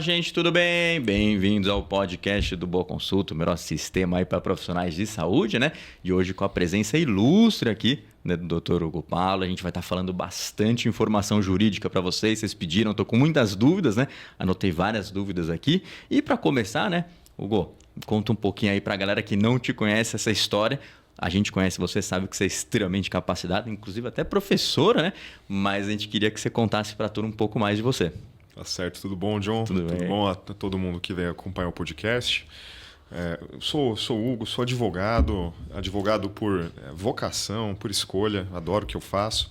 Fala, gente, tudo bem? Bem-vindos ao podcast do Boa Consulta, o melhor sistema aí para profissionais de saúde, né? E hoje com a presença ilustre aqui, né, do Dr. Hugo Paulo. A gente vai estar falando bastante informação jurídica para vocês pediram, estou com muitas dúvidas, né? Anotei várias dúvidas aqui. E para começar, né, Hugo, conta um pouquinho aí para a galera que não te conhece essa história. A gente conhece você, sabe que você é extremamente capacitado, inclusive até professora, né? Mas a gente queria que você contasse para a turma um pouco mais de você. Tá certo, tudo bom, John? Tudo bom a todo mundo que vem acompanhar o podcast. Sou Hugo, sou advogado por vocação, por escolha, adoro o que eu faço.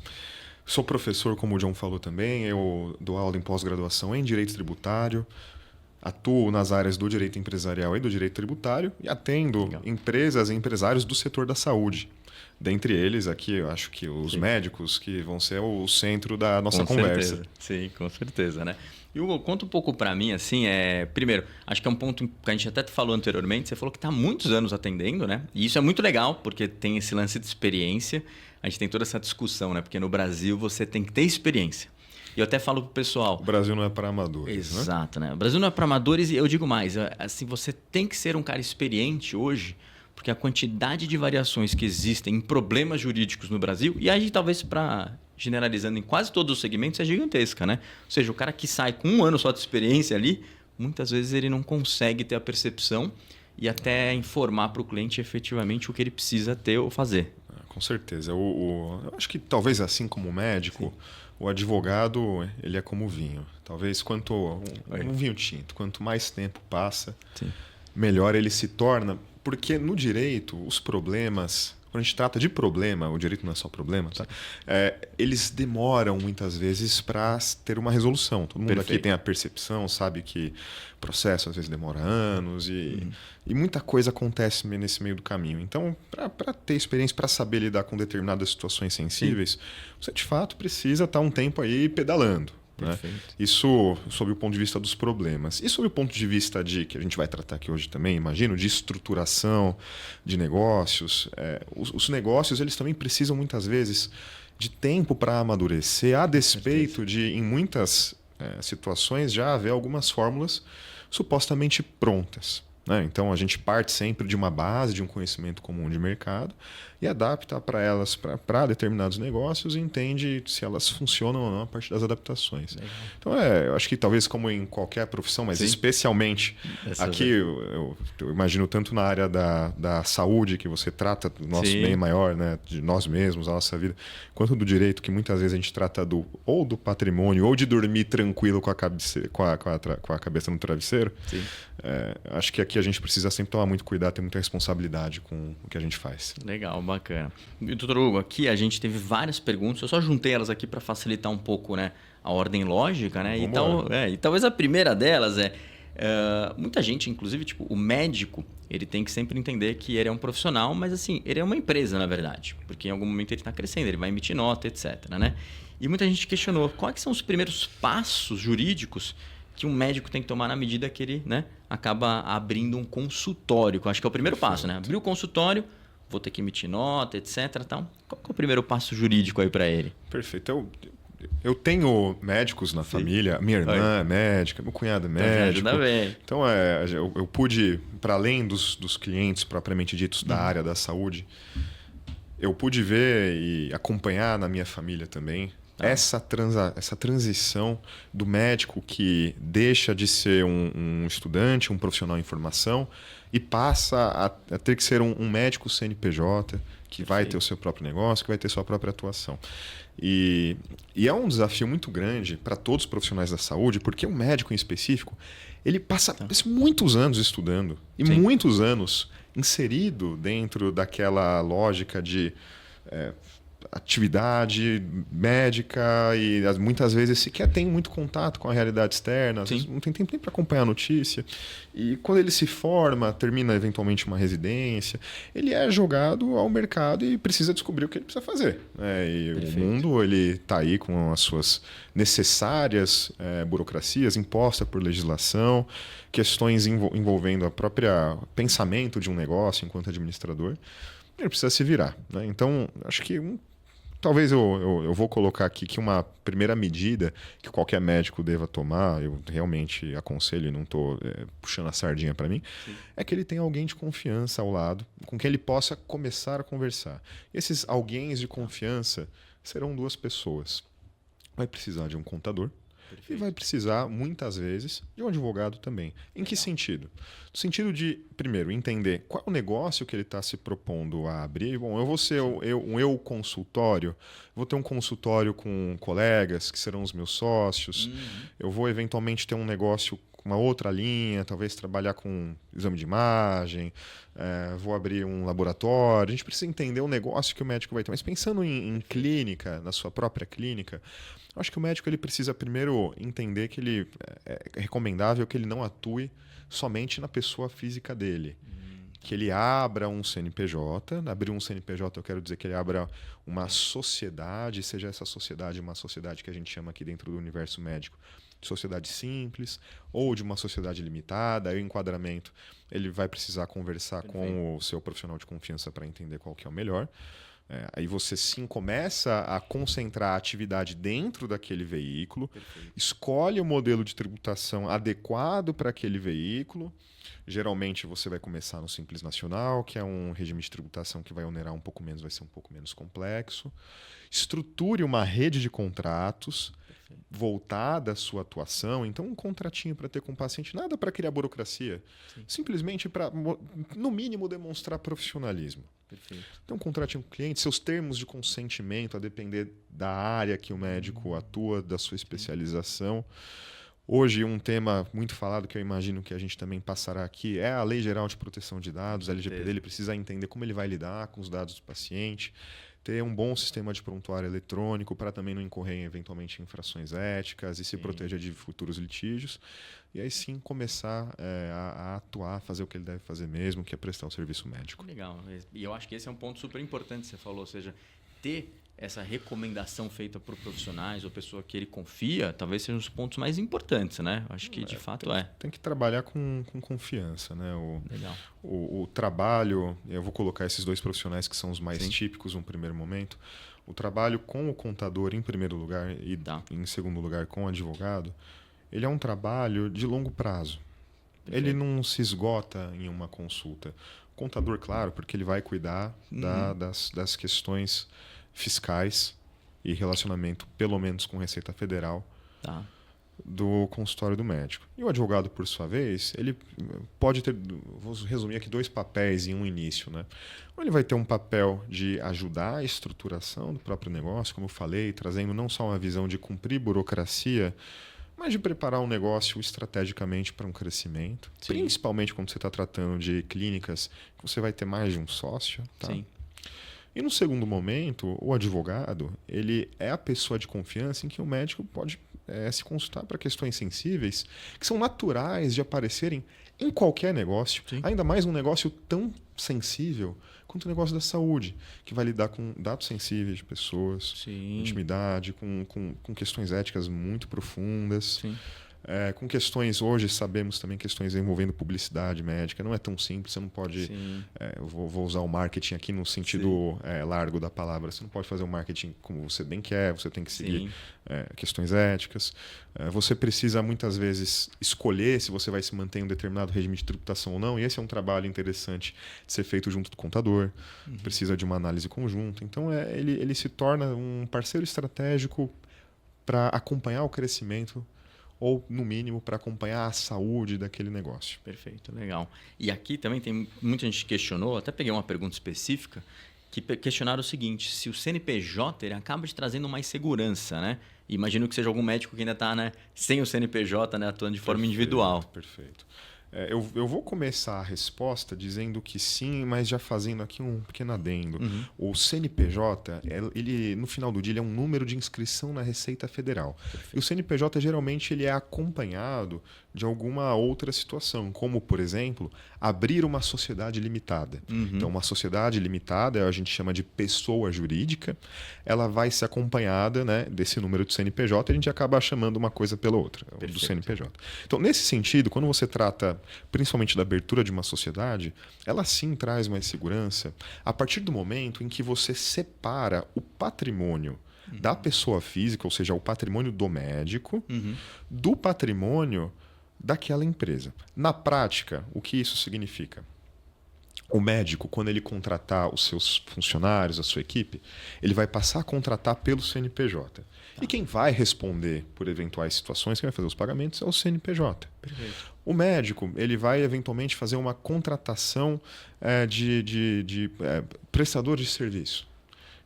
Sou professor, como o John falou também, eu dou aula em pós-graduação em Direito Tributário, atuo nas áreas do direito empresarial e do direito tributário e atendo empresas e empresários do setor da saúde. Dentre eles, aqui, eu acho que os médicos que vão ser o centro da nossa conversa. Certeza. Sim, com certeza, né? E Hugo, conta um pouco para mim, assim, primeiro, acho que é um ponto que a gente até falou anteriormente, você falou que está há muitos anos atendendo, né? E isso é muito legal, porque tem esse lance de experiência, a gente tem toda essa discussão, né? Porque no Brasil você tem que ter experiência. E eu até falo pro pessoal... O Brasil não é para amadores, Exato, né? O Brasil não é para amadores e eu digo mais, assim, você tem que ser um cara experiente hoje, porque a quantidade de variações que existem em problemas jurídicos no Brasil, e aí talvez generalizando em quase todos os segmentos, é gigantesca, né? Ou seja, o cara que sai com um ano só de experiência ali, muitas vezes ele não consegue ter a percepção e até informar para o cliente efetivamente o que ele precisa ter ou fazer. Com certeza. Eu acho que talvez assim como o médico, o advogado ele é como o vinho. Talvez um vinho tinto, quanto mais tempo passa, melhor ele se torna. Porque no direito, os problemas, quando a gente trata de problema, o direito não é só problema, tá? Eles demoram muitas vezes para ter uma resolução. Todo mundo aqui tem a percepção, sabe que o processo às vezes demora anos e muita coisa acontece nesse meio do caminho. Então, para ter experiência, para saber lidar com determinadas situações sensíveis, você de fato precisa estar um tempo aí pedalando. Né? Isso sob o ponto de vista dos problemas. E sob o ponto de vista que a gente vai tratar aqui hoje também, imagino, de estruturação de negócios. Os negócios eles também precisam muitas vezes de tempo para amadurecer, a despeito de, em muitas situações, já haver algumas fórmulas supostamente prontas. Né? Então, a gente parte sempre de uma base, de um conhecimento comum de mercado e adapta para elas, para determinados negócios e entende se elas funcionam ou não a partir das adaptações. Legal. Então, eu acho que talvez como em qualquer profissão, mas especialmente aqui, eu imagino tanto na área da saúde, que você trata do nosso bem maior, né? De nós mesmos, da nossa vida, quanto do direito, que muitas vezes a gente trata ou do patrimônio, ou de dormir tranquilo com a cabeça no travesseiro. Acho que aqui a gente precisa sempre tomar muito cuidado, ter muita responsabilidade com o que a gente faz. Legal, bacana. E, doutor Hugo, aqui a gente teve várias perguntas, eu só juntei elas aqui para facilitar um pouco, né, a ordem lógica, né? E talvez a primeira delas muita gente, inclusive, tipo, o médico, ele tem que sempre entender que ele é um profissional, mas assim, ele é uma empresa, na verdade, porque em algum momento ele está crescendo, ele vai emitir nota, etc, né? E muita gente questionou quais são os primeiros passos jurídicos que um médico tem que tomar na medida que ele, né, acaba abrindo um consultório, que eu acho que é o primeiro passo, né? Abrir o consultório, vou ter que emitir nota, etc. Tal. Qual que é o primeiro passo jurídico aí para ele? Perfeito. Eu tenho médicos na família, minha irmã é médica, meu cunhado é médico. Então, eu pude, para além dos clientes propriamente ditos da área da saúde, eu pude ver e acompanhar na minha família também essa transição do médico que deixa de ser um estudante, um profissional em formação e passa a ter que ser um médico CNPJ, que vai ter o seu próprio negócio, que vai ter sua própria atuação. E é um desafio muito grande para todos os profissionais da saúde, porque o médico em específico, ele passa muitos anos estudando e muitos anos inserido dentro daquela lógica de atividade médica e muitas vezes sequer tem muito contato com a realidade externa, às vezes não tem tempo nem para acompanhar a notícia. E quando ele se forma, termina eventualmente uma residência, ele é jogado ao mercado e precisa descobrir o que ele precisa fazer. E o mundo está aí com as suas necessárias burocracias impostas por legislação, questões envolvendo a própria pensamento de um negócio enquanto administrador. Ele precisa se virar. Né? Então, acho que Talvez eu vou colocar aqui que uma primeira medida que qualquer médico deva tomar, eu realmente aconselho e não estou puxando a sardinha para mim, sim, é que ele tenha alguém de confiança ao lado com quem ele possa começar a conversar. Esses alguém de confiança serão 2 pessoas. Vai precisar de um contador. Perfeito. E vai precisar, muitas vezes, de um advogado também. Em que sentido? No sentido de, primeiro, entender qual é o negócio que ele está se propondo a abrir. Bom, eu vou ser um consultório, vou ter um consultório com colegas que serão os meus sócios, eu vou eventualmente ter um negócio com uma outra linha, talvez trabalhar com exame de imagem, vou abrir um laboratório. A gente precisa entender o negócio que o médico vai ter. Mas pensando em clínica, na sua própria clínica, acho que o médico ele precisa primeiro entender que é recomendável que ele não atue somente na pessoa física dele. Que ele abra um CNPJ. Abrir um CNPJ, eu quero dizer que ele abra uma sociedade, seja essa sociedade uma sociedade que a gente chama aqui dentro do universo médico de sociedade simples ou de uma sociedade limitada. Aí o enquadramento ele vai precisar conversar com o seu profissional de confiança para entender qual que é o melhor. Aí você sim começa a concentrar a atividade dentro daquele veículo, perfeito, escolhe o modelo de tributação adequado para aquele veículo. Geralmente você vai começar no Simples Nacional, que é um regime de tributação que vai onerar um pouco menos, vai ser um pouco menos complexo. Estruture uma rede de contratos voltada à sua atuação. Então, um contratinho para ter com o paciente, nada para criar burocracia, sim, simplesmente para, no mínimo, demonstrar profissionalismo. Perfeito. Então, um contratinho com o cliente, seus termos de consentimento, a depender da área que o médico atua, da sua especialização. Hoje, um tema muito falado, que eu imagino que a gente também passará aqui, é a Lei Geral de Proteção de Dados, a LGPD. Ele precisa entender como ele vai lidar com os dados do paciente, ter um bom sistema de prontuário eletrônico para também não incorrer eventualmente em infrações éticas e se proteger de futuros litígios. E aí sim começar a atuar, fazer o que ele deve fazer mesmo, que é prestar o serviço médico. Legal. E eu acho que esse é um ponto super importante que você falou, ou seja, ter essa recomendação feita por profissionais ou pessoa que ele confia, talvez sejam os pontos mais importantes, né? Acho que de fato Tem que trabalhar com confiança, né? Legal. O trabalho, eu vou colocar esses 2 profissionais que são os mais típicos no primeiro momento. O trabalho com o contador em primeiro lugar e em segundo lugar com o advogado, ele é um trabalho de longo prazo. Perfeito. Ele não se esgota em uma consulta. O contador, claro, porque ele vai cuidar das questões fiscais e relacionamento, pelo menos com Receita Federal, do consultório do médico. E o advogado, por sua vez, ele pode ter, vou resumir aqui, 2 papéis em um início, né? Ele vai ter um papel de ajudar a estruturação do próprio negócio, como eu falei, trazendo não só uma visão de cumprir burocracia, mas de preparar um negócio estrategicamente para um crescimento, sim, principalmente quando você está tratando de clínicas que você vai ter mais de um sócio. Tá? Sim. E no segundo momento, o advogado ele é a pessoa de confiança em que o médico pode se consultar para questões sensíveis que são naturais de aparecerem em qualquer negócio, sim, ainda mais um negócio tão sensível quanto o negócio da saúde, que vai lidar com dados sensíveis de pessoas, sim, intimidade, com questões éticas muito profundas. Sim. Com questões, hoje sabemos também questões envolvendo publicidade médica, não é tão simples, você não pode, eu vou usar o marketing aqui no sentido largo da palavra, você não pode fazer o marketing como você bem quer, você tem que seguir questões éticas, você precisa muitas vezes escolher se você vai se manter em um determinado regime de tributação ou não, e esse é um trabalho interessante de ser feito junto do contador, precisa de uma análise conjunta, então ele se torna um parceiro estratégico para acompanhar o crescimento ou, no mínimo, para acompanhar a saúde daquele negócio. Perfeito, legal. E aqui também tem muita gente que questionou, até peguei uma pergunta específica, que questionaram o seguinte, se o CNPJ ele acaba te trazendo mais segurança, né? Imagino que seja algum médico que ainda está, né, sem o CNPJ, né, atuando de forma individual. Perfeito. Eu vou começar a resposta dizendo que sim, mas já fazendo aqui um pequeno adendo. O CNPJ, ele, no final do dia, ele é um número de inscrição na Receita Federal. Perfeito. E o CNPJ, geralmente, ele é acompanhado de alguma outra situação, como, por exemplo, abrir uma sociedade limitada. Então, uma sociedade limitada, a gente chama de pessoa jurídica, ela vai ser acompanhada, né, desse número de CNPJ e a gente acaba chamando uma coisa pela outra, do CNPJ. Então, nesse sentido, quando você trata principalmente da abertura de uma sociedade, ela sim traz mais segurança a partir do momento em que você separa o patrimônio da pessoa física, ou seja, o patrimônio do médico, do patrimônio daquela empresa. Na prática, o que isso significa? O médico, quando ele contratar os seus funcionários, a sua equipe, ele vai passar a contratar pelo CNPJ. E quem vai responder por eventuais situações, quem vai fazer os pagamentos é o CNPJ. Perfeito. O médico, ele vai eventualmente fazer uma contratação de prestadores de serviço.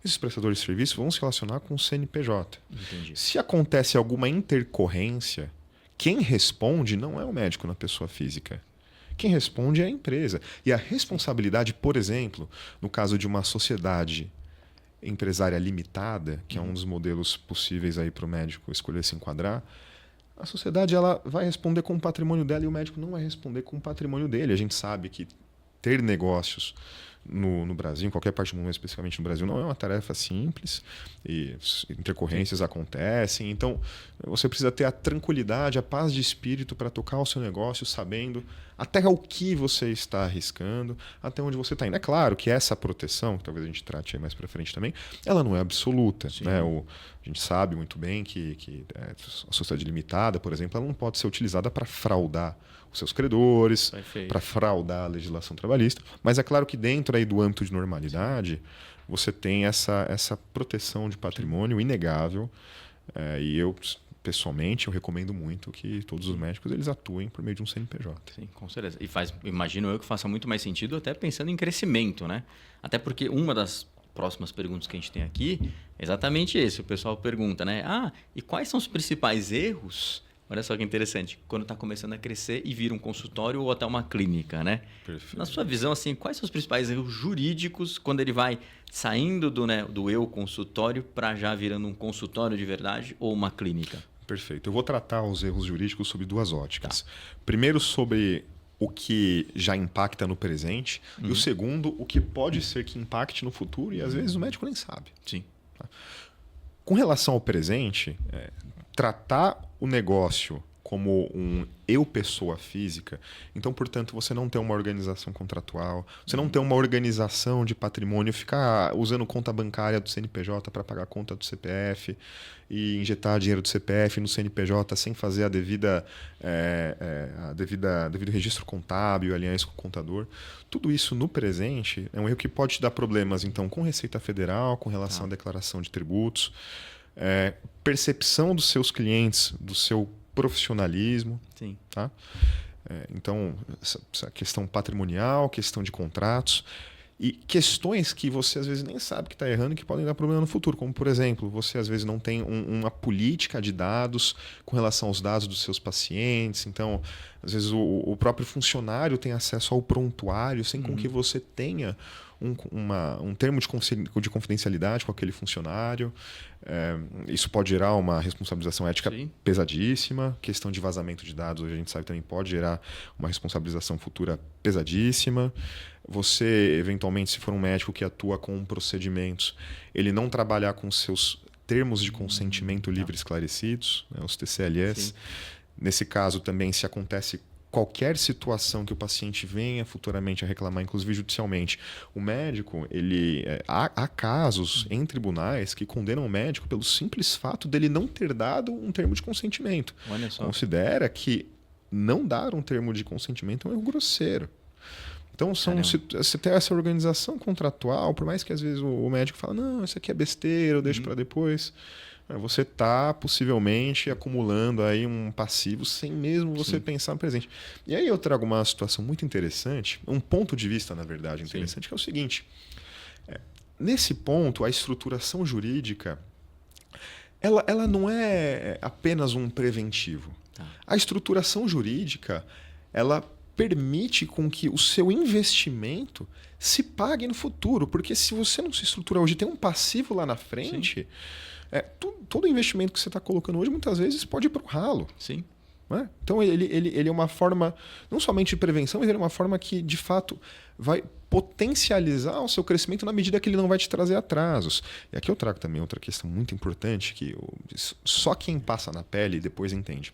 Esses prestadores de serviço vão se relacionar com o CNPJ. Entendi. Se acontece alguma intercorrência, quem responde não é o médico na pessoa física. Quem responde é a empresa. E a responsabilidade, por exemplo, no caso de uma sociedade empresária limitada, que é um dos modelos possíveis aí para o médico escolher se enquadrar, a sociedade ela vai responder com o patrimônio dela e o médico não vai responder com o patrimônio dele. A gente sabe que ter negócios no Brasil, em qualquer parte do mundo, especificamente no Brasil, não é uma tarefa simples e intercorrências acontecem. Então, você precisa ter a tranquilidade, a paz de espírito para tocar o seu negócio, sabendo até o que você está arriscando, até onde você está indo. É claro que essa proteção, que talvez a gente trate aí mais para frente também, ela não é absoluta. Né? A gente sabe muito bem que a sociedade limitada, por exemplo, ela não pode ser utilizada para fraudar os seus credores, para fraudar a legislação trabalhista. Mas é claro que dentro aí do âmbito de normalidade, você tem essa proteção de patrimônio inegável. E eu, pessoalmente, eu recomendo muito que todos os médicos eles atuem por meio de um CNPJ. Sim, com certeza. E imagino eu que faça muito mais sentido até pensando em crescimento, né? Até porque uma das próximas perguntas que a gente tem aqui é exatamente esse. O pessoal pergunta, né? E quais são os principais erros? Olha só que interessante, quando está começando a crescer e vira um consultório ou até uma clínica, né? Perfeito. Na sua visão, assim, quais são os principais erros jurídicos quando ele vai saindo do eu consultório para já virando um consultório de verdade ou uma clínica? Perfeito. Eu vou tratar os erros jurídicos sob duas óticas. Tá. Primeiro, sobre o que já impacta no presente e o segundo, o que pode ser que impacte no futuro e às vezes o médico nem sabe. Sim. Tá? Com relação ao presente, tratar o negócio como um eu pessoa física, então, portanto, você não tem uma organização contratual, você não tem uma organização de patrimônio, ficar usando conta bancária do CNPJ para pagar a conta do CPF e injetar dinheiro do CPF no CNPJ sem fazer devido registro contábil, aliança com o contador. Tudo isso no presente é um erro que pode te dar problemas, então, com Receita Federal, com relação à declaração de tributos, percepção dos seus clientes, do seu profissionalismo. Sim. Tá? Então, essa questão patrimonial, questão de contratos e questões que você às vezes nem sabe que está errando e que podem dar problema no futuro. Como, por exemplo, você às vezes não tem uma política de dados com relação aos dados dos seus pacientes. Então, às vezes o próprio funcionário tem acesso ao prontuário sem com que você tenha um termo de confidencialidade com aquele funcionário. Isso pode gerar uma responsabilização ética pesadíssima. Questão de vazamento de dados, hoje a gente sabe também pode gerar uma responsabilização futura pesadíssima. Você, eventualmente, se for um médico que atua com procedimentos, ele não trabalhar com seus termos de consentimento livre esclarecidos, né, os TCLS. Sim. Nesse caso também, se acontece qualquer situação que o paciente venha futuramente a reclamar, inclusive judicialmente, o médico, há casos em tribunais que condenam o médico pelo simples fato dele não ter dado um termo de consentimento. Olha só. Considera que não dar um termo de consentimento é um erro grosseiro. Então, você tem essa organização contratual, por mais que às vezes o médico fala, não, isso aqui é besteira, eu deixo para depois. Você está possivelmente acumulando aí um passivo sem mesmo você pensar no presente. E aí eu trago uma situação muito interessante, um ponto de vista, na verdade, interessante, que é o seguinte. Nesse ponto, a estruturação jurídica ela não é apenas um preventivo. A estruturação jurídica ela permite com que o seu investimento se pague no futuro. Porque se você não se estrutura hoje, tem um passivo lá na frente... todo investimento que você está colocando hoje, muitas vezes, pode ir para o ralo. Sim. Né? Então, ele é uma forma, não somente de prevenção, mas ele é uma forma que, de fato, vai potencializar o seu crescimento na medida que ele não vai te trazer atrasos. E aqui eu trago também outra questão muito importante, que só quem passa na pele depois entende.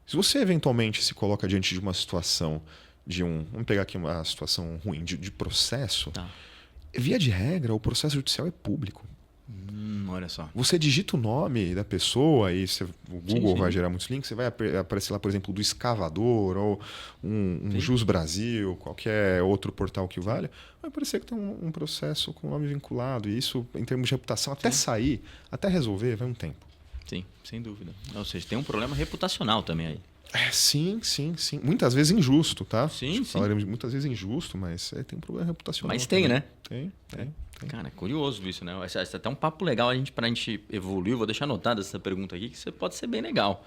Se você eventualmente se coloca diante de uma situação vamos pegar aqui uma situação ruim de processo, Tá. via de regra, o processo judicial é público. Olha só. Você digita o nome da pessoa e o Google Sim. vai gerar muitos links, você vai aparecer lá, por exemplo, do Escavador ou um Jus Brasil, qualquer outro portal que valha, vai aparecer que tem um processo com o nome vinculado. E isso, em termos de reputação, até sair, até resolver, vai um tempo. Sim, sem dúvida. Ou seja, tem um problema reputacional também aí. Sim. Muitas vezes injusto, tá? Sim. Falaremos muitas vezes injusto, mas tem um problema reputacional. Mas tem, também. né? Tem. Cara, é curioso isso, né? Esse é até um papo legal pra gente evoluir. Vou deixar anotada essa pergunta aqui, que pode ser bem legal.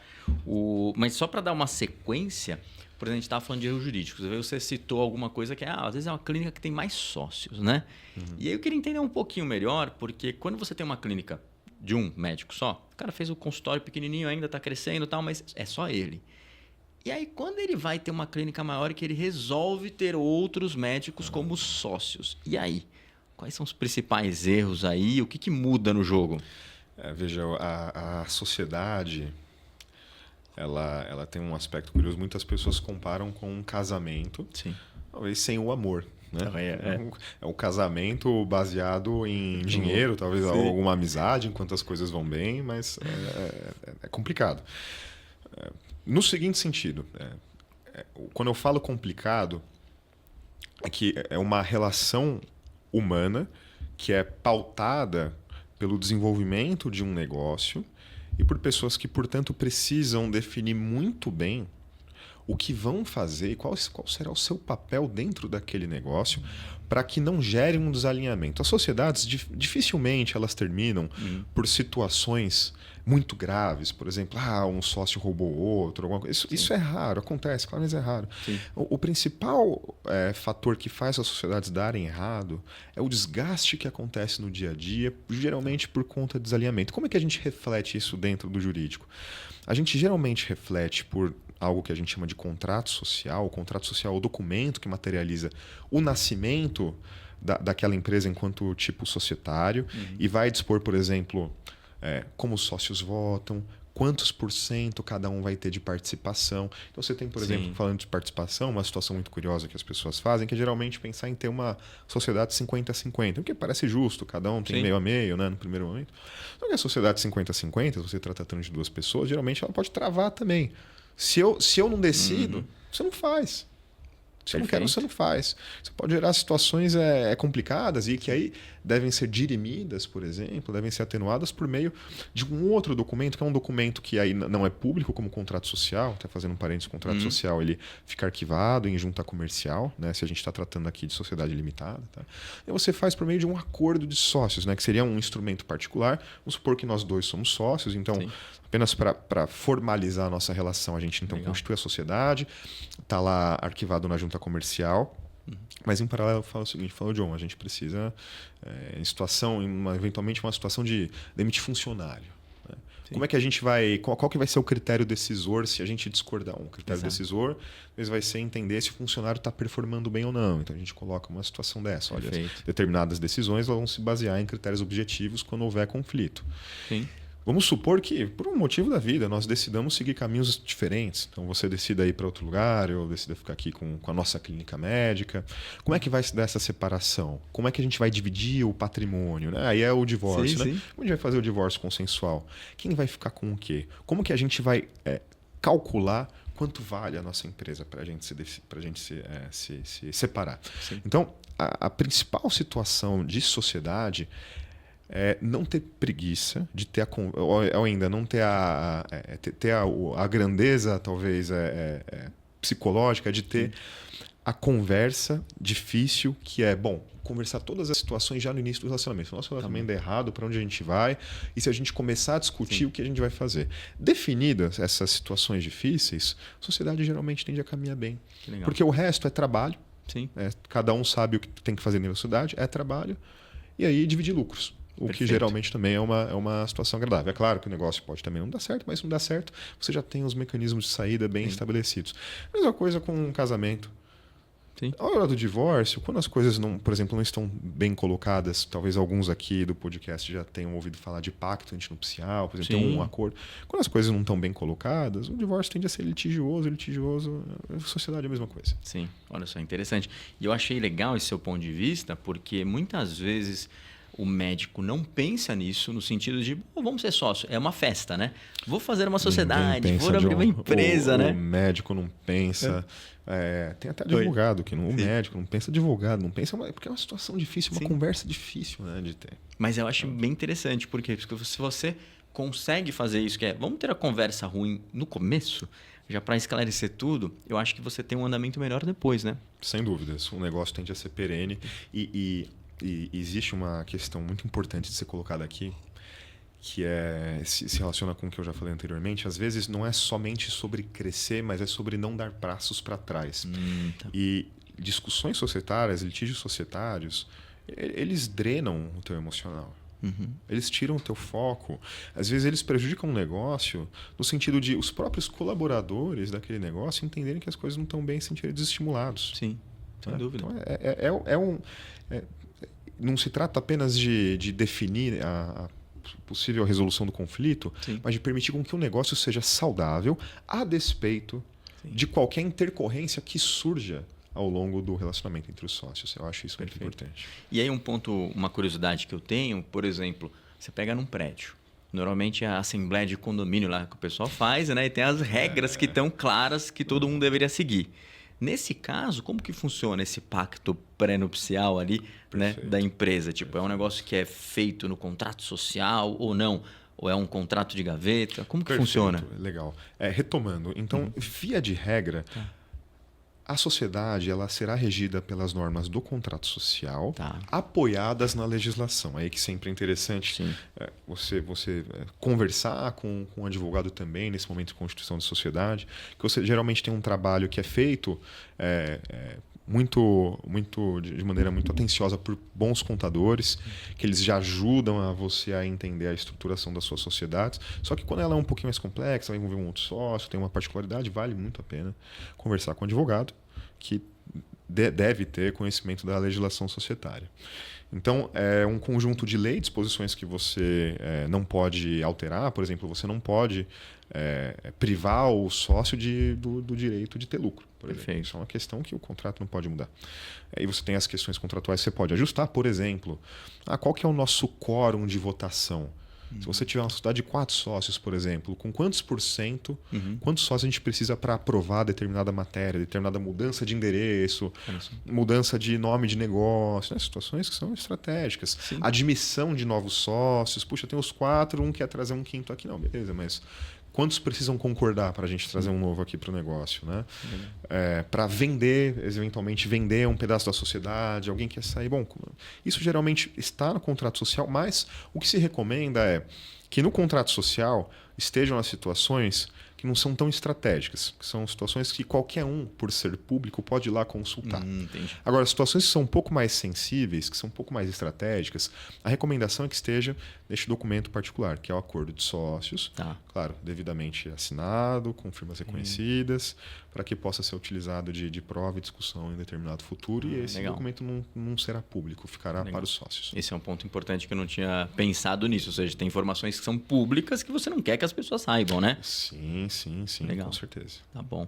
Mas só para dar uma sequência, por exemplo, a gente estava falando de erros jurídicos. Você citou alguma coisa que às vezes é uma clínica que tem mais sócios, né? E aí eu queria entender um pouquinho melhor, porque quando você tem uma clínica de um médico só, o cara fez o consultório pequenininho ainda, está crescendo e tal, mas é só ele. E aí, quando ele vai ter uma clínica maior, que ele resolve ter outros médicos como sócios. E aí? Quais são os principais erros aí? O que muda no jogo? Veja, a sociedade ela tem um aspecto curioso. Muitas pessoas comparam com um casamento, talvez sem o amor. Né? É um casamento baseado em dinheiro, talvez alguma amizade, enquanto as coisas vão bem, mas é complicado. No seguinte sentido, quando eu falo complicado, é que é uma relação humana que é pautada pelo desenvolvimento de um negócio e por pessoas que, portanto, precisam definir muito bem o que vão fazer e qual será o seu papel dentro daquele negócio para que não gere um desalinhamento. As sociedades, dificilmente elas terminam por situações muito graves. Por exemplo, um sócio roubou outro. Alguma coisa. Isso é raro, acontece, claro, mas é raro. O principal fator que faz as sociedades darem errado é o desgaste que acontece no dia a dia, geralmente por conta de desalinhamento. Como é que a gente reflete isso dentro do jurídico? A gente geralmente reflete por algo que a gente chama de contrato social. O contrato social é o documento que materializa o nascimento daquela empresa enquanto tipo societário e vai dispor, por exemplo, como os sócios votam, quantos % cada um vai ter de participação. Então você tem, por exemplo, falando de participação, uma situação muito curiosa que as pessoas fazem, que é geralmente pensar em ter uma sociedade 50-50, o que parece justo, cada um tem meio a meio, né, no primeiro momento. Só que a sociedade 50-50, se você está tratando de duas pessoas, geralmente ela pode travar também. Se eu não decido, você não faz. Se eu não quero, você não faz. Você pode gerar situações complicadas e que aí devem ser dirimidas, por exemplo, devem ser atenuadas por meio de um outro documento, que é um documento que aí não é público, como contrato social, até fazendo um parênteses, contrato social, ele fica arquivado em junta comercial, né, se a gente está tratando aqui de sociedade limitada. Tá? E você faz por meio de um acordo de sócios, né, que seria um instrumento particular. Vamos supor que nós dois somos sócios, então apenas para formalizar a nossa relação, a gente então constitui a sociedade, está lá arquivado na junta comercial, mas em paralelo fala o seguinte, John, a gente precisa, eventualmente uma situação de demitir funcionário. Né? Como é que a gente vai, qual que vai ser o critério decisor se a gente discordar? Um critério decisor vai ser entender se o funcionário está performando bem ou não. Então a gente coloca uma situação dessa. Olha, determinadas decisões vão se basear em critérios objetivos quando houver conflito. Vamos supor que, por um motivo da vida, nós decidamos seguir caminhos diferentes. Então, você decida ir para outro lugar, eu decida ficar aqui com a nossa clínica médica. Como é que vai se dar essa separação? Como é que a gente vai dividir o patrimônio? Né? Aí é o divórcio. Né? Como a gente vai fazer o divórcio consensual? Quem vai ficar com o quê? Como que a gente vai calcular quanto vale a nossa empresa para a gente se separar? Então, a principal situação de sociedade não ter preguiça de ter ou ainda não ter a grandeza, talvez, psicológica de ter a conversa difícil, que conversar todas as situações já no início do relacionamento. Se o nosso relacionamento é errado, para onde a gente vai? E se a gente começar a discutir o que a gente vai fazer? Definidas essas situações difíceis, a sociedade geralmente tende a caminhar bem. Porque o resto é trabalho. Cada um sabe o que tem que fazer na sociedade, é trabalho. E aí dividir lucros. O que geralmente também é uma situação agradável. É claro que o negócio pode também não dar certo, mas se não dá certo, você já tem os mecanismos de saída bem estabelecidos. Mesma coisa com um casamento. Sim. A hora do divórcio, quando as coisas, não, por exemplo, não estão bem colocadas, talvez alguns aqui do podcast já tenham ouvido falar de pacto antinupcial, por exemplo, tem um acordo. Quando as coisas não estão bem colocadas, o divórcio tende a ser litigioso, a sociedade é a mesma coisa. Sim, olha só, interessante. E eu achei legal esse seu ponto de vista, porque muitas vezes o médico não pensa nisso no sentido de, vamos ser sócio, é uma festa, né? Vou fazer uma sociedade, vou abrir uma empresa, né? O médico não pensa. Tem até advogado que não. O médico não pensa, advogado não pensa, porque é uma situação difícil, uma conversa difícil, né, de ter. Mas eu acho bem interessante, porque se você consegue fazer isso, que é, vamos ter a conversa ruim no começo, já para esclarecer tudo, eu acho que você tem um andamento melhor depois, né? Sem dúvidas. O negócio tende a ser perene e existe uma questão muito importante de ser colocada aqui, que se relaciona com o que eu já falei anteriormente. Às vezes não é somente sobre crescer, mas é sobre não dar passos para trás. Tá. E discussões societárias, litígios societários, eles drenam o teu emocional. Uhum. Eles tiram o teu foco. Às vezes eles prejudicam o negócio no sentido de os próprios colaboradores daquele negócio entenderem que as coisas não estão bem e se sentirem desestimulados. Sim, sem dúvida. Então não se trata apenas de definir a possível resolução do conflito, mas de permitir com que o negócio seja saudável a despeito de qualquer intercorrência que surja ao longo do relacionamento entre os sócios. Eu acho isso muito importante. E aí uma curiosidade que eu tenho, por exemplo, você pega num prédio. Normalmente é a assembleia de condomínio lá que o pessoal faz, né? E tem as regras que estão claras que todo mundo deveria seguir. Nesse caso, como que funciona esse pacto pré-nupcial ali, né, da empresa? Tipo, é um negócio que é feito no contrato social ou não? Ou é um contrato de gaveta? Como que funciona? Legal. Retomando, então, via de regra, a sociedade ela será regida pelas normas do contrato social, apoiadas na legislação. Aí que sempre é interessante você conversar com um advogado também nesse momento de constituição de sociedade, que você geralmente tem um trabalho que é feito de maneira muito atenciosa por bons contadores, que eles já ajudam a você a entender a estruturação das suas sociedades. Só que quando ela é um pouquinho mais complexa, vai envolver um outro sócio, tem uma particularidade, vale muito a pena conversar com um advogado que deve ter conhecimento da legislação societária. Então, é um conjunto de leis, disposições que você não pode alterar. Por exemplo, você não pode privar o sócio do direito de ter lucro. Por exemplo. Isso é uma questão que o contrato não pode mudar. E você tem as questões contratuais que você pode ajustar. Por exemplo, qual que é o nosso quórum de votação? Se você tiver uma sociedade de 4 sócios, por exemplo, com quantos %, quantos sócios a gente precisa para aprovar determinada matéria, determinada mudança de endereço, mudança de nome de negócio, né? Situações que são estratégicas. Sim. Admissão de novos sócios. Puxa, tem os 4, um quer trazer um quinto aqui. Não, beleza, mas quantos precisam concordar para a gente trazer um novo aqui para o negócio? Né? Para eventualmente vender um pedaço da sociedade, alguém quer sair. Bom, isso geralmente está no contrato social, mas o que se recomenda é que no contrato social estejam as situações que não são tão estratégicas, que são situações que qualquer um, por ser público, pode ir lá consultar. Agora, situações que são um pouco mais sensíveis, que são um pouco mais estratégicas, a recomendação é que esteja neste documento particular, que é o acordo de sócios, claro, devidamente assinado, com firmas reconhecidas, para que possa ser utilizado de prova e discussão em determinado futuro, e esse documento não será público, ficará para os sócios. Esse é um ponto importante que eu não tinha pensado nisso, ou seja, tem informações que são públicas que você não quer que as pessoas saibam, né? Sim, com certeza. Tá bom.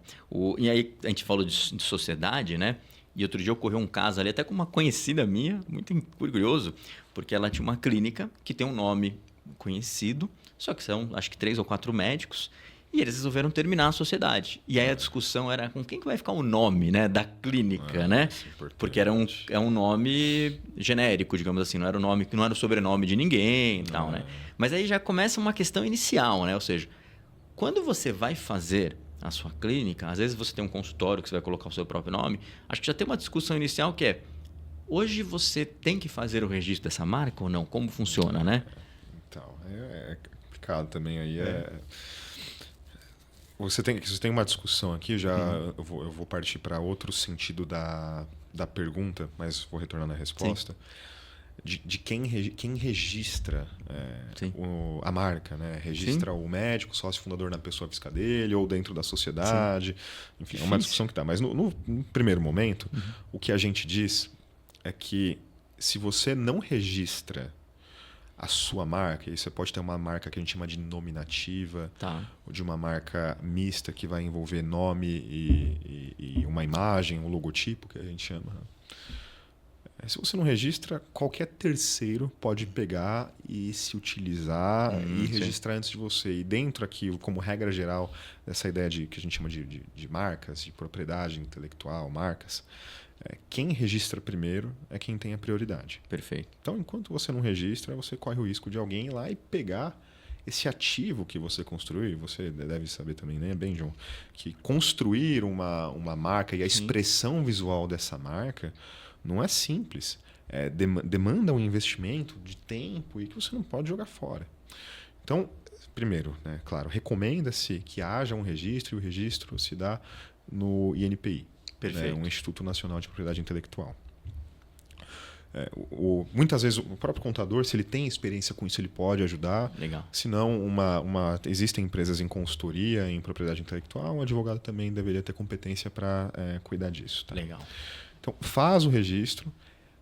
E aí, a gente falou de sociedade, né? E outro dia ocorreu um caso ali, até com uma conhecida minha, muito curioso, porque ela tinha uma clínica que tem um nome conhecido, só que são, acho que 3 ou 4 médicos, e eles resolveram terminar a sociedade. E aí a discussão era com quem que vai ficar o nome, né, da clínica, né? Porque era um nome genérico, digamos assim, não era o sobrenome de ninguém e tal, né? Mas aí já começa uma questão inicial, né? Ou seja, quando você vai fazer a sua clínica, às vezes você tem um consultório que você vai colocar o seu próprio nome, acho que já tem uma discussão inicial que é, hoje você tem que fazer o registro dessa marca ou não? Como funciona, né? Então, é complicado também aí. Você tem uma discussão aqui, eu vou partir para outro sentido da pergunta, mas vou retornar na resposta. de quem registra a marca, né? Registra o médico, sócio fundador na pessoa física dele, ou dentro da sociedade. Sim. Enfim, é uma discussão que está. Mas no primeiro momento, o que a gente diz é que se você não registra a sua marca, e você pode ter uma marca que a gente chama de nominativa, ou de uma marca mista que vai envolver nome e uma imagem, um logotipo, que a gente chama. Se você não registra, qualquer terceiro pode pegar e se utilizar e registrar antes de você. E dentro aqui, como regra geral, dessa ideia que a gente chama de marcas, de propriedade intelectual, marcas, quem registra primeiro é quem tem a prioridade. Perfeito. Então, enquanto você não registra, você corre o risco de alguém ir lá e pegar esse ativo que você construiu. Você deve saber também, né, bem, João, que construir uma marca e a expressão visual dessa marca não é simples. Demanda um investimento de tempo e que você não pode jogar fora. Então, primeiro, né, claro, recomenda-se que haja um registro, e o registro se dá no INPI. Perfeito. Um Instituto Nacional de Propriedade Intelectual. Muitas vezes o próprio contador, se ele tem experiência com isso, ele pode ajudar. Legal. Se não, existem empresas em consultoria, em propriedade intelectual, um advogado também deveria ter competência para cuidar disso. Tá? Legal. Então, faz o registro.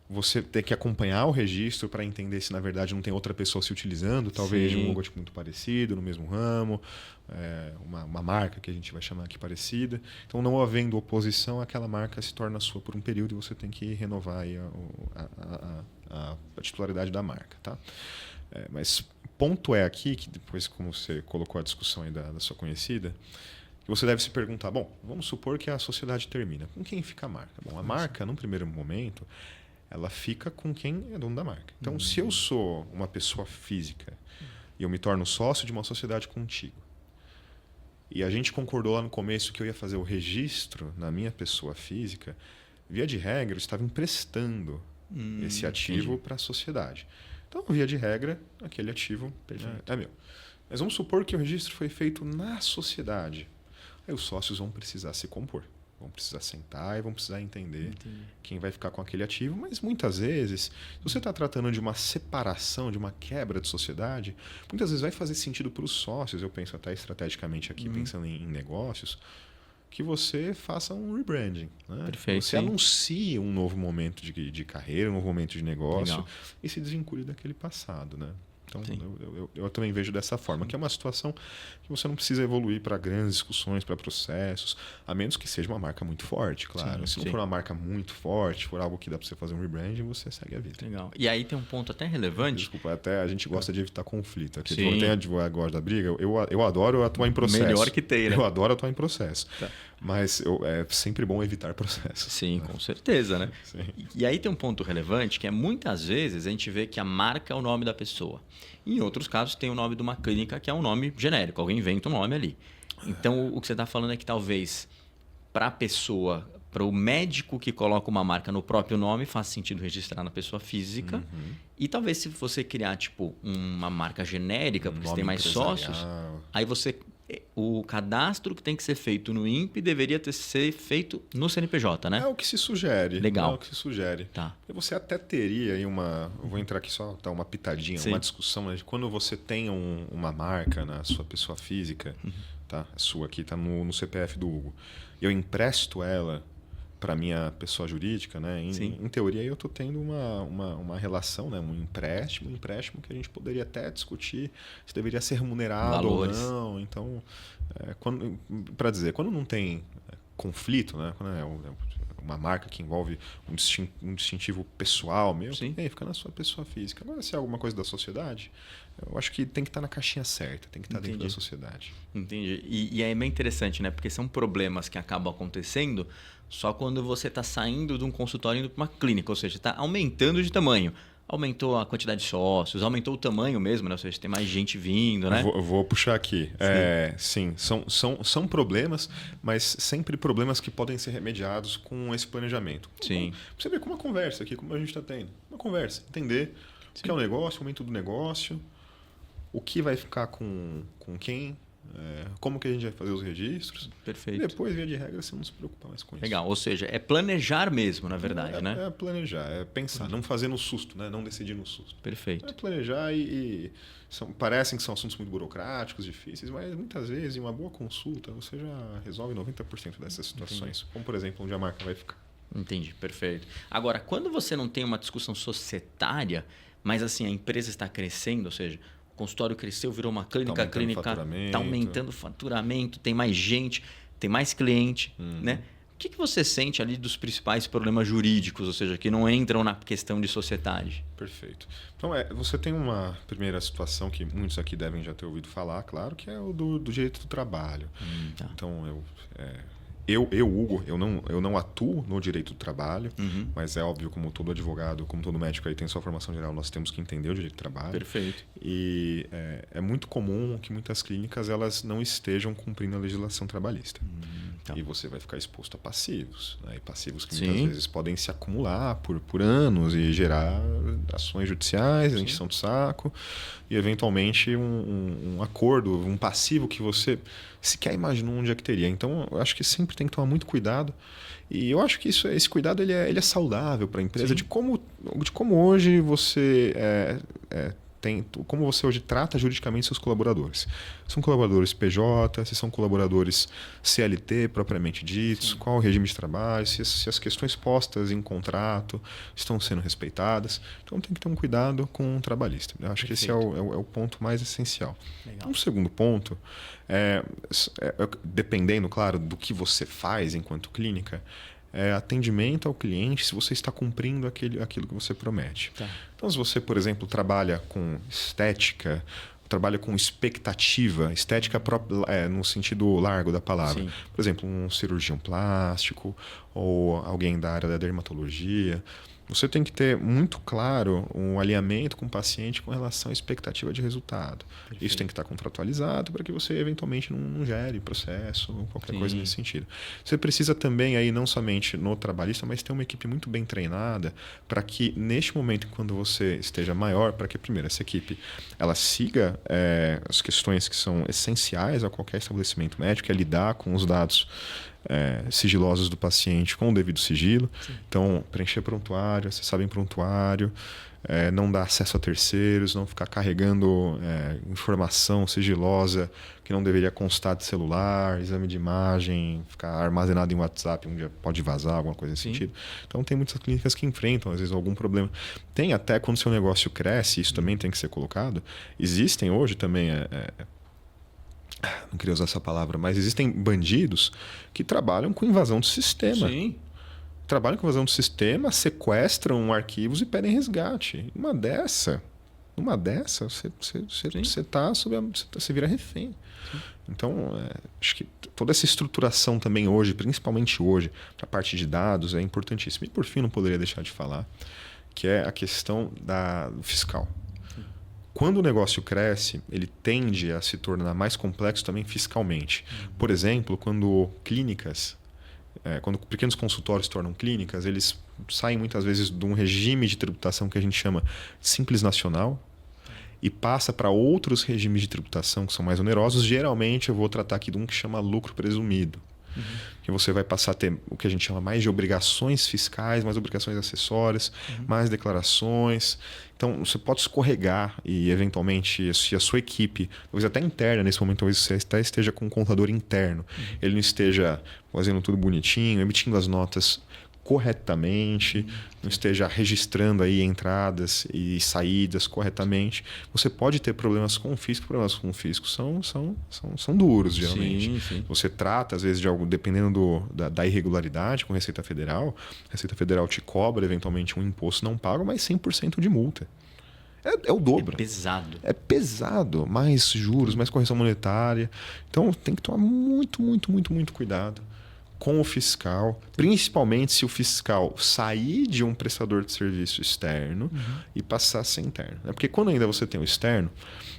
Você tem que acompanhar o registro para entender se, na verdade, não tem outra pessoa se utilizando, talvez de um logotipo muito parecido, no mesmo ramo, uma marca que a gente vai chamar aqui parecida. Então, não havendo oposição, aquela marca se torna sua por um período e você tem que renovar aí a titularidade da marca. Tá? Mas o ponto é aqui, que depois, como você colocou a discussão aí da sua conhecida, você deve se perguntar, bom, vamos supor que a sociedade termina. Com quem fica a marca? Bom, a marca, num primeiro momento, ela fica com quem é dono da marca. Então, se eu sou uma pessoa física e eu me torno sócio de uma sociedade contigo, e a gente concordou lá no começo que eu ia fazer o registro na minha pessoa física, via de regra, eu estava emprestando esse ativo para a sociedade. Então, via de regra, aquele ativo é meu. Mas vamos supor que o registro foi feito na sociedade. Aí os sócios vão precisar se compor. Vão precisar sentar e vão precisar entender quem vai ficar com aquele ativo. Mas muitas vezes, se você está tratando de uma separação, de uma quebra de sociedade, muitas vezes vai fazer sentido para os sócios, eu penso até estrategicamente aqui, pensando em negócios, que você faça um rebranding. Né? Perfeito, você anuncie um novo momento de carreira, um novo momento de negócio. Legal. E se desvincule daquele passado. Né? Então, eu também vejo dessa forma, que é uma situação que você não precisa evoluir para grandes discussões, para processos, a menos que seja uma marca muito forte, claro. Se não for uma marca muito forte, for algo que dá para você fazer um rebranding, você segue a vida. Legal. E aí tem um ponto até relevante. Desculpa, até a gente gosta de evitar conflito. Aqui tem advogado que gosta da briga, eu adoro atuar em processo. Melhor que tem, né? Eu adoro atuar em processo. Tá. Mas é sempre bom evitar processos. Sim, com certeza, né? Sim. E aí tem um ponto relevante, que é muitas vezes a gente vê que a marca é o nome da pessoa. Em outros casos, tem o nome de uma clínica, que é um nome genérico. Alguém inventa um nome ali. Então, o que você está falando é que talvez para a pessoa, para o médico que coloca uma marca no próprio nome, faz sentido registrar na pessoa física. E talvez se você criar tipo uma marca genérica, porque você tem mais sócios, aí o cadastro que tem que ser feito no INPE deveria ser feito no CNPJ, né? É o que se sugere. Legal. É o que se sugere. Tá. Você até teria aí eu vou entrar aqui só, uma pitadinha, uma discussão, né? Quando você tem uma marca na sua pessoa física, tá? A sua aqui está no CPF do Hugo, eu empresto ela para minha pessoa jurídica, né? Em teoria, eu estou tendo uma relação, né? Um empréstimo que a gente poderia até discutir se deveria ser remunerado Valores. Ou não. Então, para dizer, quando não tem conflito, né? Quando é uma marca que envolve um distintivo pessoal mesmo, fica na sua pessoa física. Agora, se é alguma coisa da sociedade, eu acho que tem que estar na caixinha certa, tem que estar dentro da sociedade. Entendi. E é bem interessante, né? Porque são problemas que acabam acontecendo só quando você está saindo de um consultório indo para uma clínica, ou seja, está aumentando de tamanho. Aumentou a quantidade de sócios, aumentou o tamanho mesmo, né? Ou seja, tem mais gente vindo, né? Eu vou puxar aqui. Sim, são problemas, mas sempre problemas que podem ser remediados com esse planejamento. Sim. Você vê com uma conversa aqui, como a gente está tendo. Uma conversa, entender o que é o negócio, o momento do negócio, o que vai ficar com quem, como que a gente vai fazer os registros. Perfeito. E depois, via de regra, você não se preocupa mais com isso. Legal, ou seja, é planejar mesmo, na verdade, né? É planejar, é pensar, não fazer no susto, né? Não decidir no susto. Perfeito. É planejar parecem que são assuntos muito burocráticos, difíceis, mas muitas vezes, em uma boa consulta, você já resolve 90% dessas situações. Entendi. Como, por exemplo, onde a marca vai ficar. Entendi, perfeito. Agora, quando você não tem uma discussão societária, mas assim, a empresa está crescendo, ou seja, o consultório cresceu, virou uma clínica, está aumentando o faturamento, tem mais gente, tem mais cliente, né? O que você sente ali dos principais problemas jurídicos, ou seja, que não entram na questão de sociedade? Perfeito. Então, você tem uma primeira situação que muitos aqui devem já ter ouvido falar, claro, que é o do direito do trabalho. Tá. Então, Hugo, eu não atuo no direito do trabalho, mas é óbvio, como todo advogado, como todo médico aí tem sua formação geral, nós temos que entender o direito do trabalho. Perfeito. E é muito comum que muitas clínicas elas não estejam cumprindo a legislação trabalhista. Tá. E você vai ficar exposto a passivos. Né? E passivos que muitas vezes podem se acumular por anos e gerar ações judiciais, encheção de saco e, eventualmente, um acordo, um passivo que você sequer imaginou onde é que teria. Então, eu acho que sempre tem que tomar muito cuidado. E eu acho que esse cuidado ele é saudável para a empresa, de como hoje você como você hoje trata juridicamente seus colaboradores. São colaboradores PJ, se são colaboradores CLT propriamente ditos, qual o regime de trabalho, se as questões postas em contrato estão sendo respeitadas. Então tem que ter um cuidado com o trabalhista. Eu acho que esse é o ponto mais essencial. Legal. Um segundo ponto, dependendo, claro, do que você faz enquanto clínica, atendimento ao cliente se você está cumprindo aquilo que você promete. Tá. Então, se você, por exemplo, trabalha com estética, trabalha com expectativa, estética no sentido largo da palavra. Sim. Por exemplo, um cirurgião plástico ou alguém da área da dermatologia. Você tem que ter muito claro um alinhamento com o paciente com relação à expectativa de resultado. Perfeito. Isso tem que estar contratualizado para que você eventualmente não gere processo ou qualquer coisa nesse sentido. Você precisa também, aí, não somente no trabalhista, mas ter uma equipe muito bem treinada para que, neste momento, quando você esteja maior, para que, primeiro, essa equipe ela siga as questões que são essenciais a qualquer estabelecimento médico, que é lidar com os dados sigilosos do paciente com o devido sigilo. Sim. Então, preencher prontuário, acessar bem prontuário, não dar acesso a terceiros, não ficar carregando informação sigilosa que não deveria constar de celular, exame de imagem, ficar armazenado em WhatsApp, onde pode vazar, alguma coisa nesse sentido. Então, tem muitas clínicas que enfrentam, às vezes, algum problema. Tem até quando seu negócio cresce, isso também tem que ser colocado. Existem hoje também... não queria usar essa palavra, mas existem bandidos que trabalham com invasão do sistema. Sim. Trabalham com invasão do sistema, sequestram arquivos e pedem resgate. Numa dessa você vira refém. Sim. Então, acho que toda essa estruturação também hoje, principalmente hoje, para a parte de dados, é importantíssima. E por fim, não poderia deixar de falar, que é a questão do fiscal. Quando o negócio cresce, ele tende a se tornar mais complexo também fiscalmente. Por exemplo, quando pequenos consultórios se tornam clínicas, eles saem muitas vezes de um regime de tributação que a gente chama Simples Nacional e passa para outros regimes de tributação que são mais onerosos. Geralmente eu vou tratar aqui de um que chama lucro presumido. Que você vai passar a ter o que a gente chama mais de obrigações fiscais, mais obrigações acessórias, mais declarações. Então, você pode escorregar e, eventualmente, se a sua equipe, talvez até interna, nesse momento, talvez você até esteja com um contador interno, ele não esteja fazendo tudo bonitinho, emitindo as notas corretamente, não esteja registrando aí entradas e saídas corretamente, você pode ter problemas com o fisco. Problemas com o fisco são duros, geralmente. Sim. Você trata, às vezes, de algo, dependendo da irregularidade com a Receita Federal te cobra, eventualmente, um imposto não pago, mais 100% de multa. É o dobro. É pesado. Mais juros, mais correção monetária. Então, tem que tomar muito, muito, muito, muito cuidado com o fiscal, principalmente se o fiscal sair de um prestador de serviço externo e passar a ser interno. Porque quando ainda você tem o externo,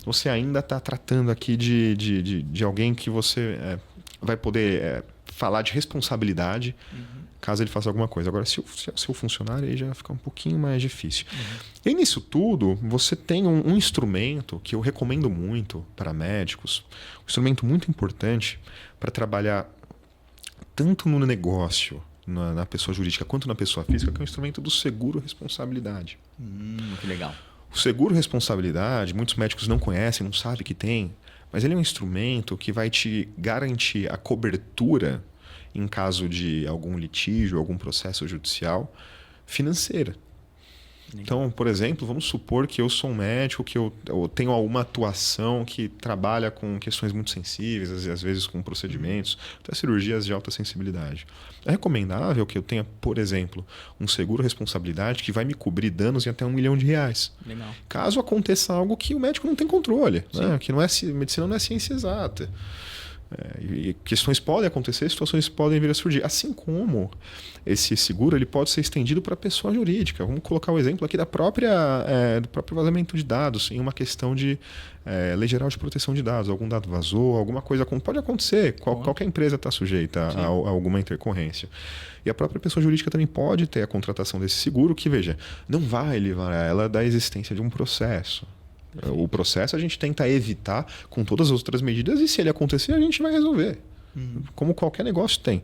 você ainda está tratando aqui de alguém que você vai poder falar de responsabilidade caso ele faça alguma coisa. Agora, se o funcionário, aí já fica um pouquinho mais difícil. E aí, nisso tudo, você tem um instrumento que eu recomendo muito para médicos, um instrumento muito importante para trabalhar tanto no negócio, na pessoa jurídica, quanto na pessoa física, que é o instrumento do seguro-responsabilidade. Que legal. O seguro-responsabilidade, muitos médicos não conhecem, não sabem que tem, mas ele é um instrumento que vai te garantir a cobertura em caso de algum litígio, algum processo judicial financeira. Então, por exemplo, vamos supor que eu sou um médico, que eu tenho alguma atuação que trabalha com questões muito sensíveis, às vezes com procedimentos, até cirurgias de alta sensibilidade. É recomendável que eu tenha, por exemplo, um seguro-responsabilidade que vai me cobrir danos em até R$1 milhão. Legal. Caso aconteça algo que o médico não tem controle, né? Que não é, medicina não é ciência exata. E questões podem acontecer, situações podem vir a surgir. Assim como esse seguro ele pode ser estendido para a pessoa jurídica. Vamos colocar o exemplo aqui do próprio vazamento de dados em uma questão de Lei Geral de Proteção de Dados. Algum dado vazou, alguma coisa pode acontecer. Qualquer empresa está sujeita a alguma intercorrência. E a própria pessoa jurídica também pode ter a contratação desse seguro que, veja, não vai livrar ela da existência de um processo. O processo a gente tenta evitar com todas as outras medidas e se ele acontecer a gente vai resolver, como qualquer negócio tem.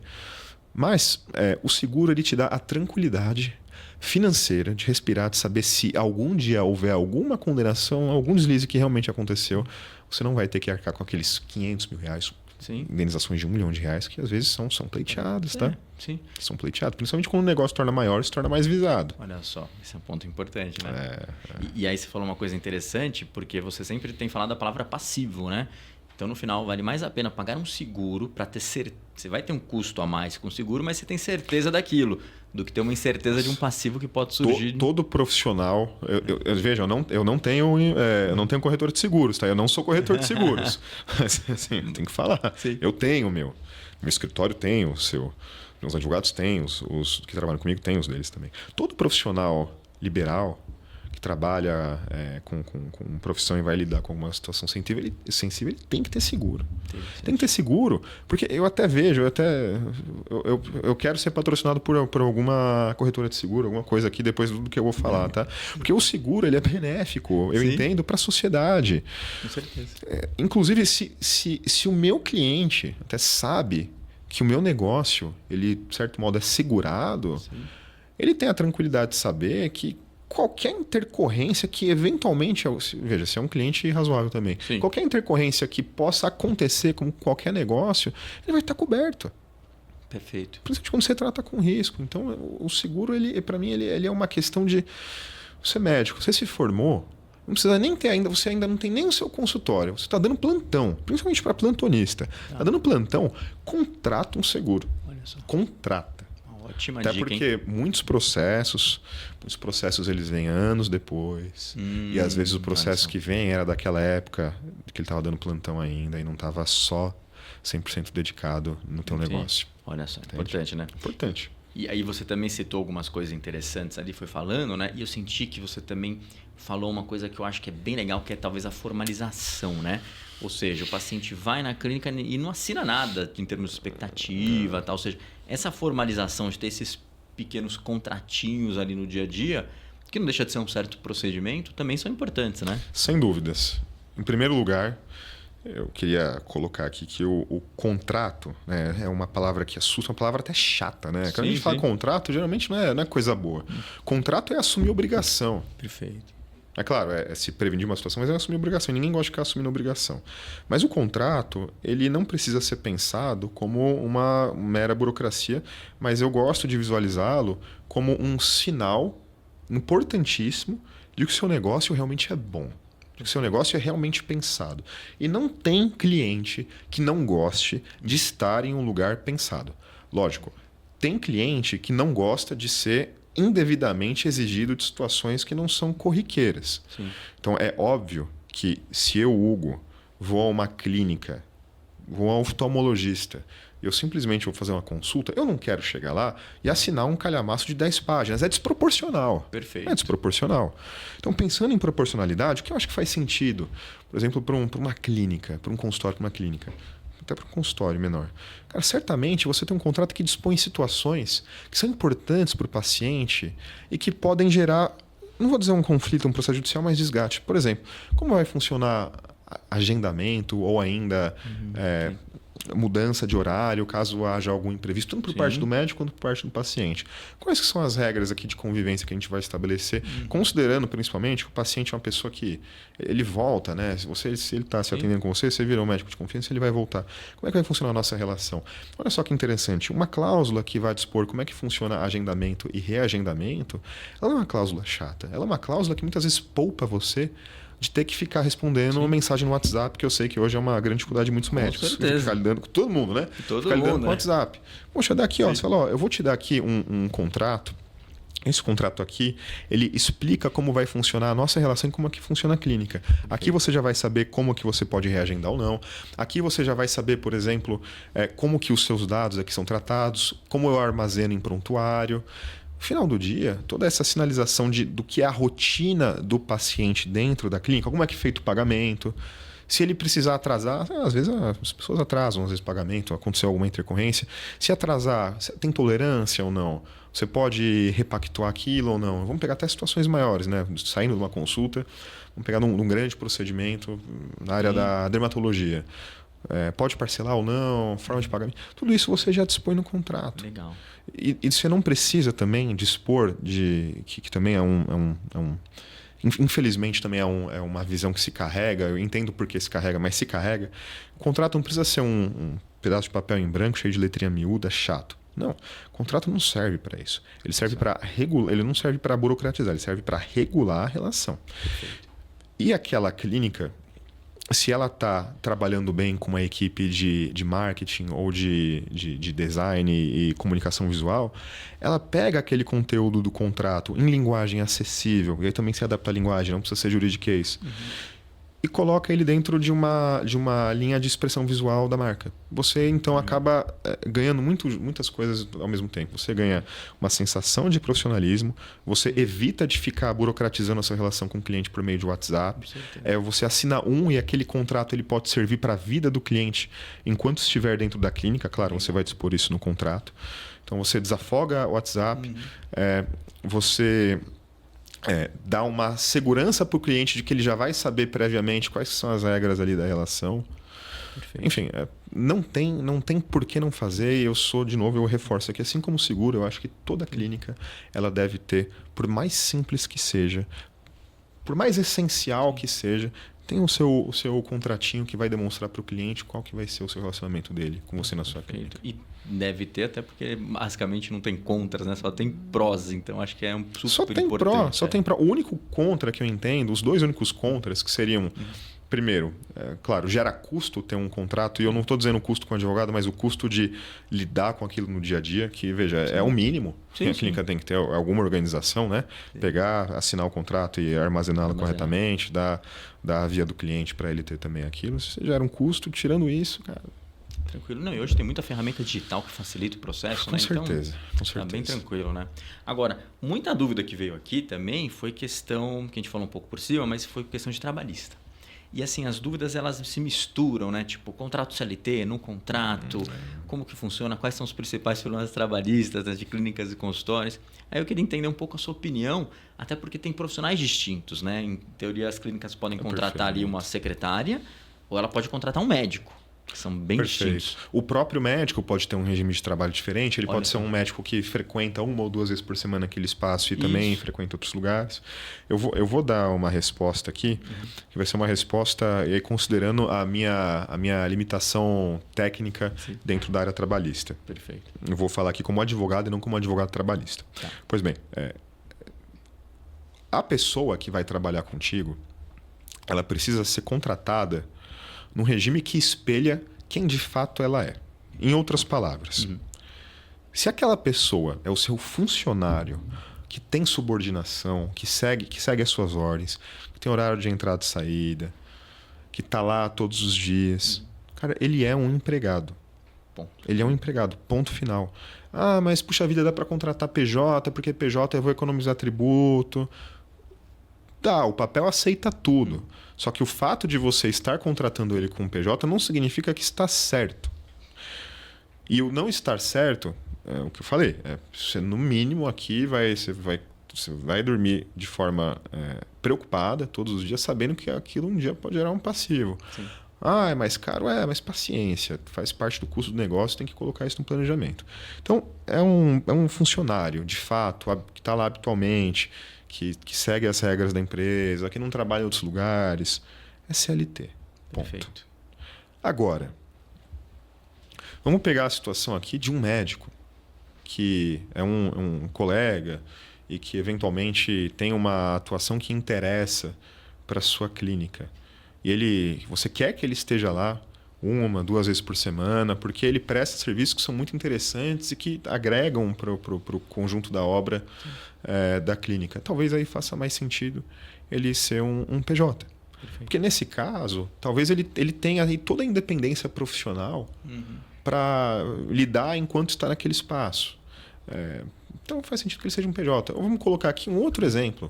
Mas o seguro ele te dá a tranquilidade financeira de respirar, de saber se algum dia houver alguma condenação, algum deslize que realmente aconteceu, você não vai ter que arcar com aqueles R$500 mil, indenizações de R$1 milhão, que às vezes são pleiteadas, tá? Sim. São pleiteadas, principalmente quando o negócio torna maior, se torna mais visado. Olha só, esse é um ponto importante, né? E aí você falou uma coisa interessante, porque você sempre tem falado a palavra passivo, né? Então, no final, vale mais a pena pagar um seguro para ter certeza. Você vai ter um custo a mais com o seguro, mas você tem certeza daquilo, do que ter uma incerteza de um passivo que pode surgir. Todo profissional... Veja, eu não tenho corretor de seguros, tá? Eu não sou corretor de seguros. Mas, assim, tem que falar. Sim. Eu tenho o meu. Meu escritório tem o seu. Meus advogados têm, os que trabalham comigo têm os deles também. Todo profissional liberal que trabalha com profissão e vai lidar com alguma situação sensível, ele tem que ter seguro. Tem que ter seguro, porque eu até vejo, eu quero ser patrocinado por alguma corretora de seguro, alguma coisa aqui depois do que eu vou falar, tá? Porque o seguro ele é benéfico, eu entendo, para a sociedade. Com certeza. Inclusive, se o meu cliente até sabe que o meu negócio, ele, de certo modo, é segurado, ele tem a tranquilidade de saber que qualquer intercorrência que eventualmente... Veja, se é um cliente razoável também. Sim. Qualquer intercorrência que possa acontecer com qualquer negócio, ele vai estar coberto. Perfeito. Principalmente quando você trata com risco. Então, o seguro, para mim, ele é uma questão de... Você é médico, você se formou, não precisa nem ter ainda, você ainda não tem nem o seu consultório. Você está dando plantão, principalmente para plantonista. Está dando plantão, contrata um seguro. Olha só. Contrata. Ótima até dica, porque hein? muitos processos eles vêm anos depois. E às vezes o processo que vem era daquela época que ele estava dando plantão ainda e não estava só 100% dedicado no teu negócio. Olha só, importante, né? Importante. E aí você também citou algumas coisas interessantes ali, foi falando, né? E eu senti que você também falou uma coisa que eu acho que é bem legal, que é talvez a formalização, né? Ou seja, o paciente vai na clínica e não assina nada em termos de expectativa, tal. Ou seja, essa formalização de ter esses pequenos contratinhos ali no dia a dia, que não deixa de ser um certo procedimento, também são importantes, né? Sem dúvidas. Em primeiro lugar, eu queria colocar aqui que o contrato, né, é uma palavra que assusta, uma palavra até chata, né? Quando a gente fala contrato, geralmente não é coisa boa. Contrato é assumir obrigação. Perfeito. É claro, é se prevenir uma situação, mas é assumir obrigação. Ninguém gosta de ficar assumindo obrigação. Mas o contrato, ele não precisa ser pensado como uma mera burocracia, mas eu gosto de visualizá-lo como um sinal importantíssimo de que o seu negócio realmente é bom. De que o seu negócio é realmente pensado. E não tem cliente que não goste de estar em um lugar pensado. Lógico, tem cliente que não gosta de ser indevidamente exigido de situações que não são corriqueiras. Sim. Então, é óbvio que se eu, Hugo, vou a uma clínica, vou a um oftalmologista, eu simplesmente vou fazer uma consulta, eu não quero chegar lá e assinar um calhamaço de 10 páginas. É desproporcional. Perfeito. É desproporcional. Então, pensando em proporcionalidade, o que eu acho que faz sentido? Por exemplo, para uma clínica, para um consultório, para uma clínica. até para um consultório menor. Cara, certamente você tem um contrato que dispõe situações que são importantes para o paciente e que podem gerar, não vou dizer um conflito, um processo judicial, mas desgaste. Por exemplo, como vai funcionar agendamento ou ainda mudança de horário, caso haja algum imprevisto, tanto por parte do médico quanto por parte do paciente. Quais que são as regras aqui de convivência que a gente vai estabelecer, considerando principalmente que o paciente é uma pessoa que ele volta, né? Se ele está se atendendo com você, você virou um médico de confiança, ele vai voltar. Como é que vai funcionar a nossa relação? Olha só que interessante, uma cláusula que vai dispor como é que funciona agendamento e reagendamento, ela não é uma cláusula chata, ela é uma cláusula que muitas vezes poupa você de ter que ficar respondendo uma mensagem no WhatsApp, que eu sei que hoje é uma grande dificuldade de muitos médicos. Com certeza. Ficar lidando com todo mundo, né? Todo mundo, lidando com o WhatsApp. Poxa, daqui, ó, você fala, ó, eu vou te dar aqui um contrato. Esse contrato aqui, ele explica como vai funcionar a nossa relação e como é que funciona a clínica. Aqui você já vai saber como que você pode reagendar ou não. Aqui você já vai saber, por exemplo, como que os seus dados aqui são tratados, como eu armazeno em prontuário. No final do dia, toda essa sinalização do que é a rotina do paciente dentro da clínica, como é que é feito o pagamento, se ele precisar atrasar, às vezes as pessoas atrasam, às vezes pagamento, aconteceu alguma intercorrência, se atrasar, tem tolerância ou não, você pode repactuar aquilo ou não. Vamos pegar até situações maiores, né? Saindo de uma consulta, vamos pegar num grande procedimento na área da dermatologia. Pode parcelar ou não, forma de pagamento. Tudo isso você já dispõe no contrato. Legal. E você não precisa também dispor de... Que também infelizmente também é uma visão que se carrega. Eu entendo por que se carrega, mas se carrega. O contrato não precisa ser um pedaço de papel em branco cheio de letrinha miúda, chato. Não, o contrato não serve para isso. Ele serve para regular, ele não serve para burocratizar, ele serve para regular a relação. Perfeito. E aquela clínica, se ela está trabalhando bem com uma equipe de marketing ou de design e comunicação visual, ela pega aquele conteúdo do contrato em linguagem acessível, e aí também se adapta à linguagem, não precisa ser juridiquês, e coloca ele dentro de uma linha de expressão visual da marca. Você, então, acaba ganhando muitas coisas ao mesmo tempo. Você ganha uma sensação de profissionalismo, você evita de ficar burocratizando a sua relação com o cliente por meio de WhatsApp. Você assina e aquele contrato ele pode servir para a vida do cliente enquanto estiver dentro da clínica. Claro, você vai dispor isso no contrato. Então, você desafoga o WhatsApp, você... dá uma segurança para o cliente de que ele já vai saber previamente quais são as regras ali da relação. Perfeito. Enfim, não tem por que não fazer. E eu reforço aqui, assim como o seguro, eu acho que toda clínica ela deve ter, por mais simples que seja, por mais essencial que seja, tem o seu contratinho que vai demonstrar para o cliente qual que vai ser o seu relacionamento dele com você na sua clínica. E deve ter, até porque basicamente não tem contras, né? Só tem prós, então acho que é super importante. Só tem pró. O único contra que eu entendo, os dois únicos contras que seriam... Primeiro, claro, gera custo ter um contrato, e eu não estou dizendo o custo com o advogado, mas o custo de lidar com aquilo no dia a dia, que, veja, é o mínimo que a clínica tem que ter, alguma organização, né? Pegar, assinar o contrato e armazená-lo corretamente, dar a via do cliente para ele ter também aquilo. Se gera um custo, tirando isso, cara... Tranquilo. Não, e hoje tem muita ferramenta digital que facilita o processo, né? Certeza, com certeza. Tá bem tranquilo, né? Agora, muita dúvida que veio aqui também foi questão, que a gente falou um pouco por cima, mas foi questão de trabalhista. E assim, as dúvidas elas se misturam, né? Tipo, contrato CLT, não contrato, como que funciona, quais são os principais problemas trabalhistas, né? De clínicas e consultórios. Aí eu queria entender um pouco a sua opinião, até porque tem profissionais distintos, né? Em teoria, as clínicas podem contratar ali uma secretária ou ela pode contratar um médico. Que são bem distintos. O próprio médico pode ter um regime de trabalho diferente. Ele pode ser um médico que frequenta 1 ou 2 vezes por semana aquele espaço e também frequenta outros lugares. Eu vou dar uma resposta aqui, que vai ser uma resposta considerando a minha limitação técnica dentro da área trabalhista. Perfeito. Eu vou falar aqui como advogado e não como advogado trabalhista. Tá. Pois bem, a pessoa que vai trabalhar contigo, ela precisa ser contratada num regime que espelha quem de fato ela é. Em outras palavras, se aquela pessoa é o seu funcionário, que tem subordinação, que segue as suas ordens, que tem horário de entrada e saída, que está lá todos os dias, cara, ele é um empregado. Ponto. Ele é um empregado, ponto final. Ah, mas puxa vida, dá para contratar PJ, porque PJ eu vou economizar tributo. Tá, o papel aceita tudo. Só que o fato de você estar contratando ele com um PJ não significa que está certo. E o não estar certo, é o que eu falei, você no mínimo aqui você vai dormir de forma preocupada todos os dias, sabendo que aquilo um dia pode gerar um passivo. Sim. Ah, é mais caro? Mas paciência, faz parte do custo do negócio, tem que colocar isso no planejamento. Então, é um funcionário, de fato, que está lá habitualmente, que segue as regras da empresa, que não trabalha em outros lugares. É CLT. Ponto. Perfeito. Agora, vamos pegar a situação aqui de um médico que é um colega e que eventualmente tem uma atuação que interessa para a sua clínica. E você quer que ele esteja lá 1, 2 vezes por semana, porque ele presta serviços que são muito interessantes e que agregam para o conjunto da obra da clínica. Talvez aí faça mais sentido ele ser um PJ. Perfeito. Porque nesse caso, talvez ele tenha aí toda a independência profissional para lidar enquanto está naquele espaço. Então faz sentido que ele seja um PJ. Ou vamos colocar aqui um outro exemplo.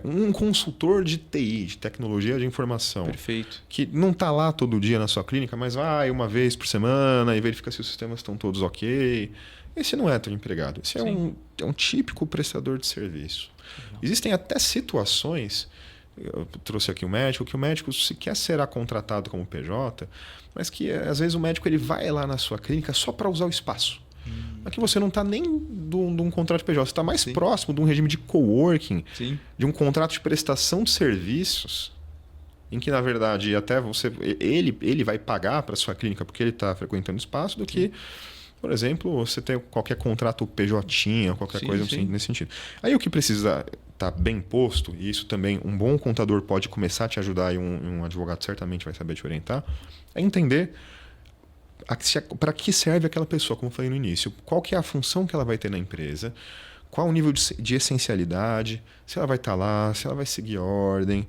Um consultor de TI, de tecnologia de informação. Perfeito. Que não está lá todo dia na sua clínica, mas vai uma vez por semana e verifica se os sistemas estão todos ok. Esse não é teu empregado. Esse é um típico prestador de serviço. Legal. Existem até situações, eu trouxe aqui o médico, que o médico sequer será contratado como PJ, mas que às vezes o médico ele vai lá na sua clínica só para usar o espaço. Aqui você não está nem de um contrato de PJ, você está mais próximo de um regime de coworking, de um contrato de prestação de serviços, em que, na verdade, até ele vai pagar para a sua clínica porque ele está frequentando o espaço, do que, por exemplo, você ter qualquer contrato PJ, qualquer coisa assim, nesse sentido. Aí o que precisa estar bem posto, e isso também um bom contador pode começar a te ajudar e um advogado certamente vai saber te orientar, é entender para que serve aquela pessoa, como eu falei no início, qual que é a função que ela vai ter na empresa, qual o nível de essencialidade, se ela vai estar lá, se ela vai seguir ordem,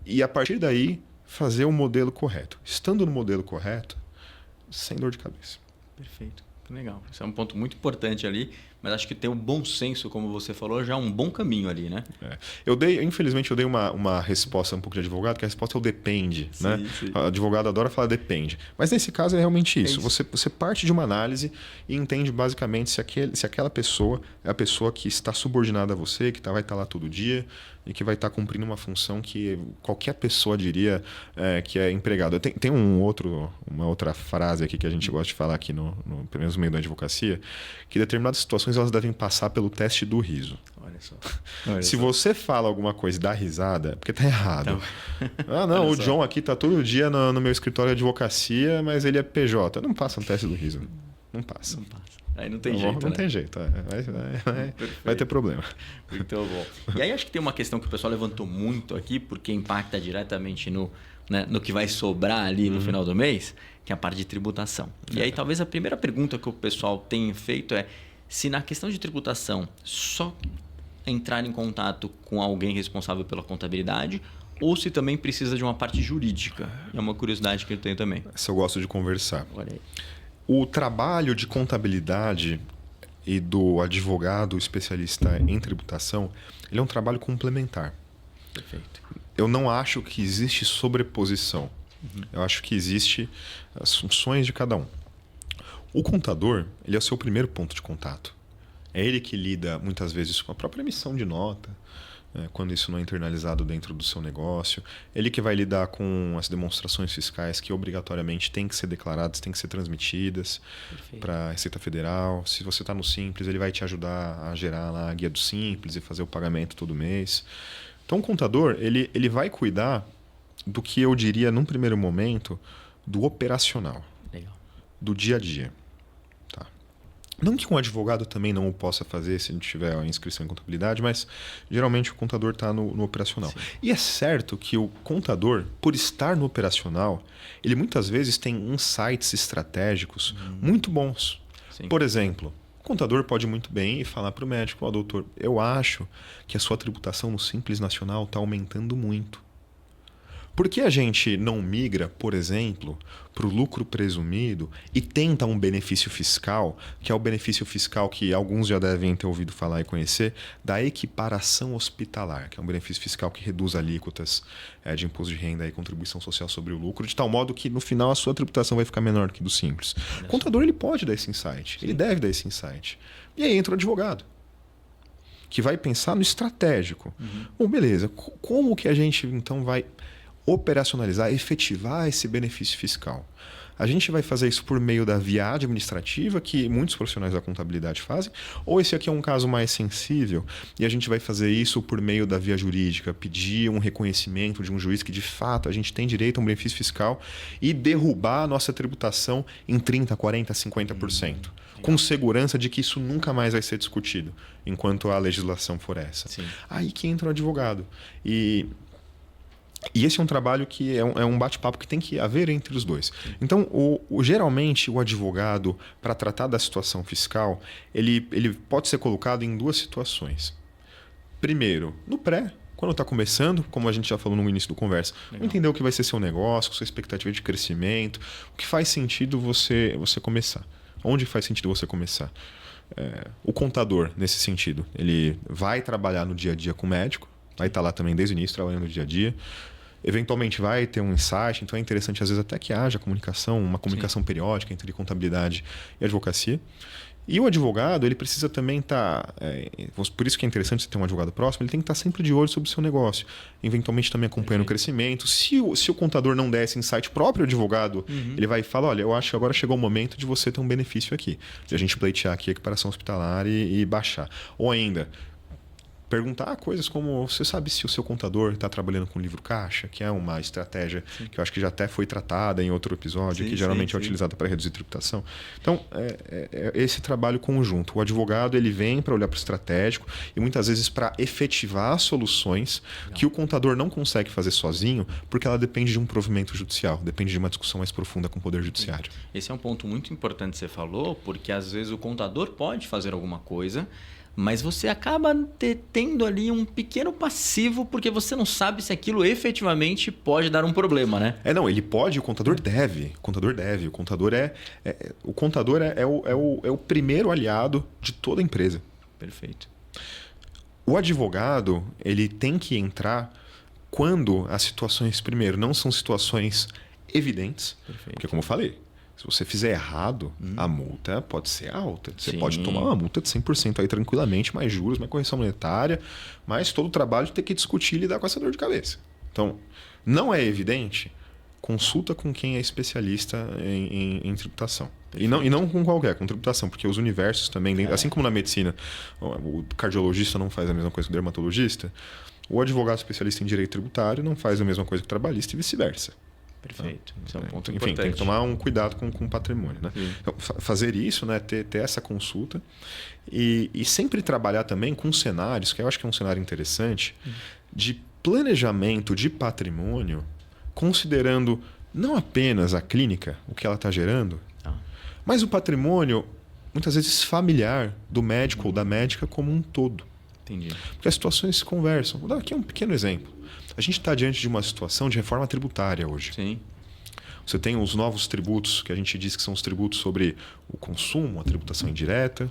e a partir daí fazer o modelo correto. Estando no modelo correto, sem dor de cabeça. Perfeito, legal. Esse é um ponto muito importante ali, mas acho que ter um bom senso, como você falou, já é um bom caminho ali, né? Infelizmente, eu dei uma resposta um pouco de advogado, que a resposta é o depende. Né? O advogado adora falar depende. Mas nesse caso é realmente isso. Você parte de uma análise e entende basicamente se aquela pessoa é a pessoa que está subordinada a você, que vai estar lá todo dia e que vai estar cumprindo uma função que qualquer pessoa diria que é empregado. Tem uma outra frase aqui que a gente gosta de falar aqui pelo menos no meio da advocacia, que determinadas situações elas devem passar pelo teste do riso. Olha só. Se você fala alguma coisa e dá risada, é porque tá errado. Então, não, o John aqui tá todo dia no meu escritório de advocacia, mas ele é PJ. Não passa no teste do riso. Não passa. Aí não tem jeito, Não tem jeito. Vai ter problema. Muito bom. E aí acho que tem uma questão que o pessoal levantou muito aqui, porque impacta diretamente no que vai sobrar ali no final do mês, que é a parte de tributação. E aí talvez a primeira pergunta que o pessoal tem feito é se na questão de tributação só entrar em contato com alguém responsável pela contabilidade ou se também precisa de uma parte jurídica. É uma curiosidade que eu tenho também. Essa eu gosto de conversar. Olha aí. O trabalho de contabilidade e do advogado especialista em tributação, ele é um trabalho complementar. Perfeito. Eu não acho que existe sobreposição. Eu acho que existe as funções de cada um. O contador, ele é o seu primeiro ponto de contato. É ele que lida muitas vezes com a própria emissão de nota, quando isso não é internalizado dentro do seu negócio. Ele que vai lidar com as demonstrações fiscais que obrigatoriamente têm que ser declaradas, têm que ser transmitidas para a Receita Federal. Se você está no Simples, ele vai te ajudar a gerar lá a guia do Simples e fazer o pagamento todo mês. Então, o contador, ele vai cuidar do que eu diria, num primeiro momento, do operacional. Legal. Do dia a dia. Não que um advogado também não o possa fazer se ele tiver a inscrição em contabilidade, mas geralmente o contador está no operacional. Sim. E é certo que o contador, por estar no operacional, ele muitas vezes tem insights estratégicos muito bons. Sim. Por exemplo, o contador pode muito bem ir falar para o médico: doutor, eu acho que a sua tributação no Simples Nacional está aumentando muito. Por que a gente não migra, por exemplo, para o lucro presumido e tenta um benefício fiscal, que é o benefício fiscal que alguns já devem ter ouvido falar e conhecer, da equiparação hospitalar, que é um benefício fiscal que reduz alíquotas de imposto de renda e contribuição social sobre o lucro, de tal modo que no final a sua tributação vai ficar menor do que do simples. O contador ele pode dar esse insight, ele deve dar esse insight. E aí entra o advogado, que vai pensar no estratégico. Bom, beleza, como que a gente então vai operacionalizar, efetivar esse benefício fiscal? A gente vai fazer isso por meio da via administrativa, que muitos profissionais da contabilidade fazem, ou esse aqui é um caso mais sensível e a gente vai fazer isso por meio da via jurídica, pedir um reconhecimento de um juiz que de fato a gente tem direito a um benefício fiscal e derrubar a nossa tributação em 30%, 40%, 50%. Com segurança de que isso nunca mais vai ser discutido enquanto a legislação for essa. Sim. Aí que entra o advogado. E esse é um trabalho que é um bate-papo que tem que haver entre os dois. Então, geralmente, o advogado, para tratar da situação fiscal, ele pode ser colocado em duas situações. Primeiro, no pré, quando está começando, como a gente já falou no início do conversa, entender o que vai ser seu negócio, sua expectativa de crescimento, o que faz sentido você começar. Onde faz sentido você começar? O contador, nesse sentido, ele vai trabalhar no dia a dia com o médico, vai estar lá também desde o início, trabalhando no dia a dia. Eventualmente vai ter um insight, então é interessante às vezes até que haja comunicação, uma comunicação periódica entre contabilidade e advocacia. E o advogado, ele precisa também estar... por isso que é interessante você ter um advogado próximo, ele tem que estar sempre de olho sobre o seu negócio. Eventualmente também acompanhando o crescimento. Se o contador não der esse insight, próprio advogado, ele vai falar, olha, eu acho que agora chegou o momento de você ter um benefício aqui. De a gente pleitear aqui a equiparação hospitalar e baixar. Ou ainda... perguntar coisas como, você sabe se o seu contador está trabalhando com livro caixa, que é uma estratégia que eu acho que já até foi tratada em outro episódio, que geralmente é utilizada para reduzir tributação. Então, é esse trabalho conjunto. O advogado ele vem para olhar para o estratégico e muitas vezes para efetivar soluções que o contador não consegue fazer sozinho, porque ela depende de um provimento judicial, depende de uma discussão mais profunda com o Poder Judiciário. Esse é um ponto muito importante que você falou, porque às vezes o contador pode fazer alguma coisa, mas você acaba tendo ali um pequeno passivo porque você não sabe se aquilo efetivamente pode dar um problema, né? Não, ele pode, o contador deve. O contador deve. O contador é o primeiro aliado de toda a empresa. Perfeito. O advogado, ele tem que entrar quando as situações, primeiro, não são situações evidentes. Perfeito. Porque, como eu falei, se você fizer errado, a multa pode ser alta. Você pode tomar uma multa de 100% aí tranquilamente, mais juros, mais correção monetária, mas todo o trabalho tem que discutir e lidar com essa dor de cabeça. Então, não é evidente, consulta com quem é especialista em tributação. E não com qualquer, com tributação, porque os universos também, assim como na medicina, o cardiologista não faz a mesma coisa que o dermatologista, o advogado especialista em direito tributário não faz a mesma coisa que o trabalhista e vice-versa. Perfeito. Isso é um ponto importante. Enfim, tem que tomar um cuidado com o patrimônio. Né? Então, fazer isso, né? ter essa consulta e sempre trabalhar também com cenários, que eu acho que é um cenário interessante, de planejamento de patrimônio, considerando não apenas a clínica, o que ela está gerando, mas o patrimônio, muitas vezes familiar, do médico ou da médica como um todo. Entendi. Porque as situações se conversam. Vou dar aqui um pequeno exemplo. A gente está diante de uma situação de reforma tributária hoje. Sim. Você tem os novos tributos, que a gente diz que são os tributos sobre o consumo, a tributação indireta,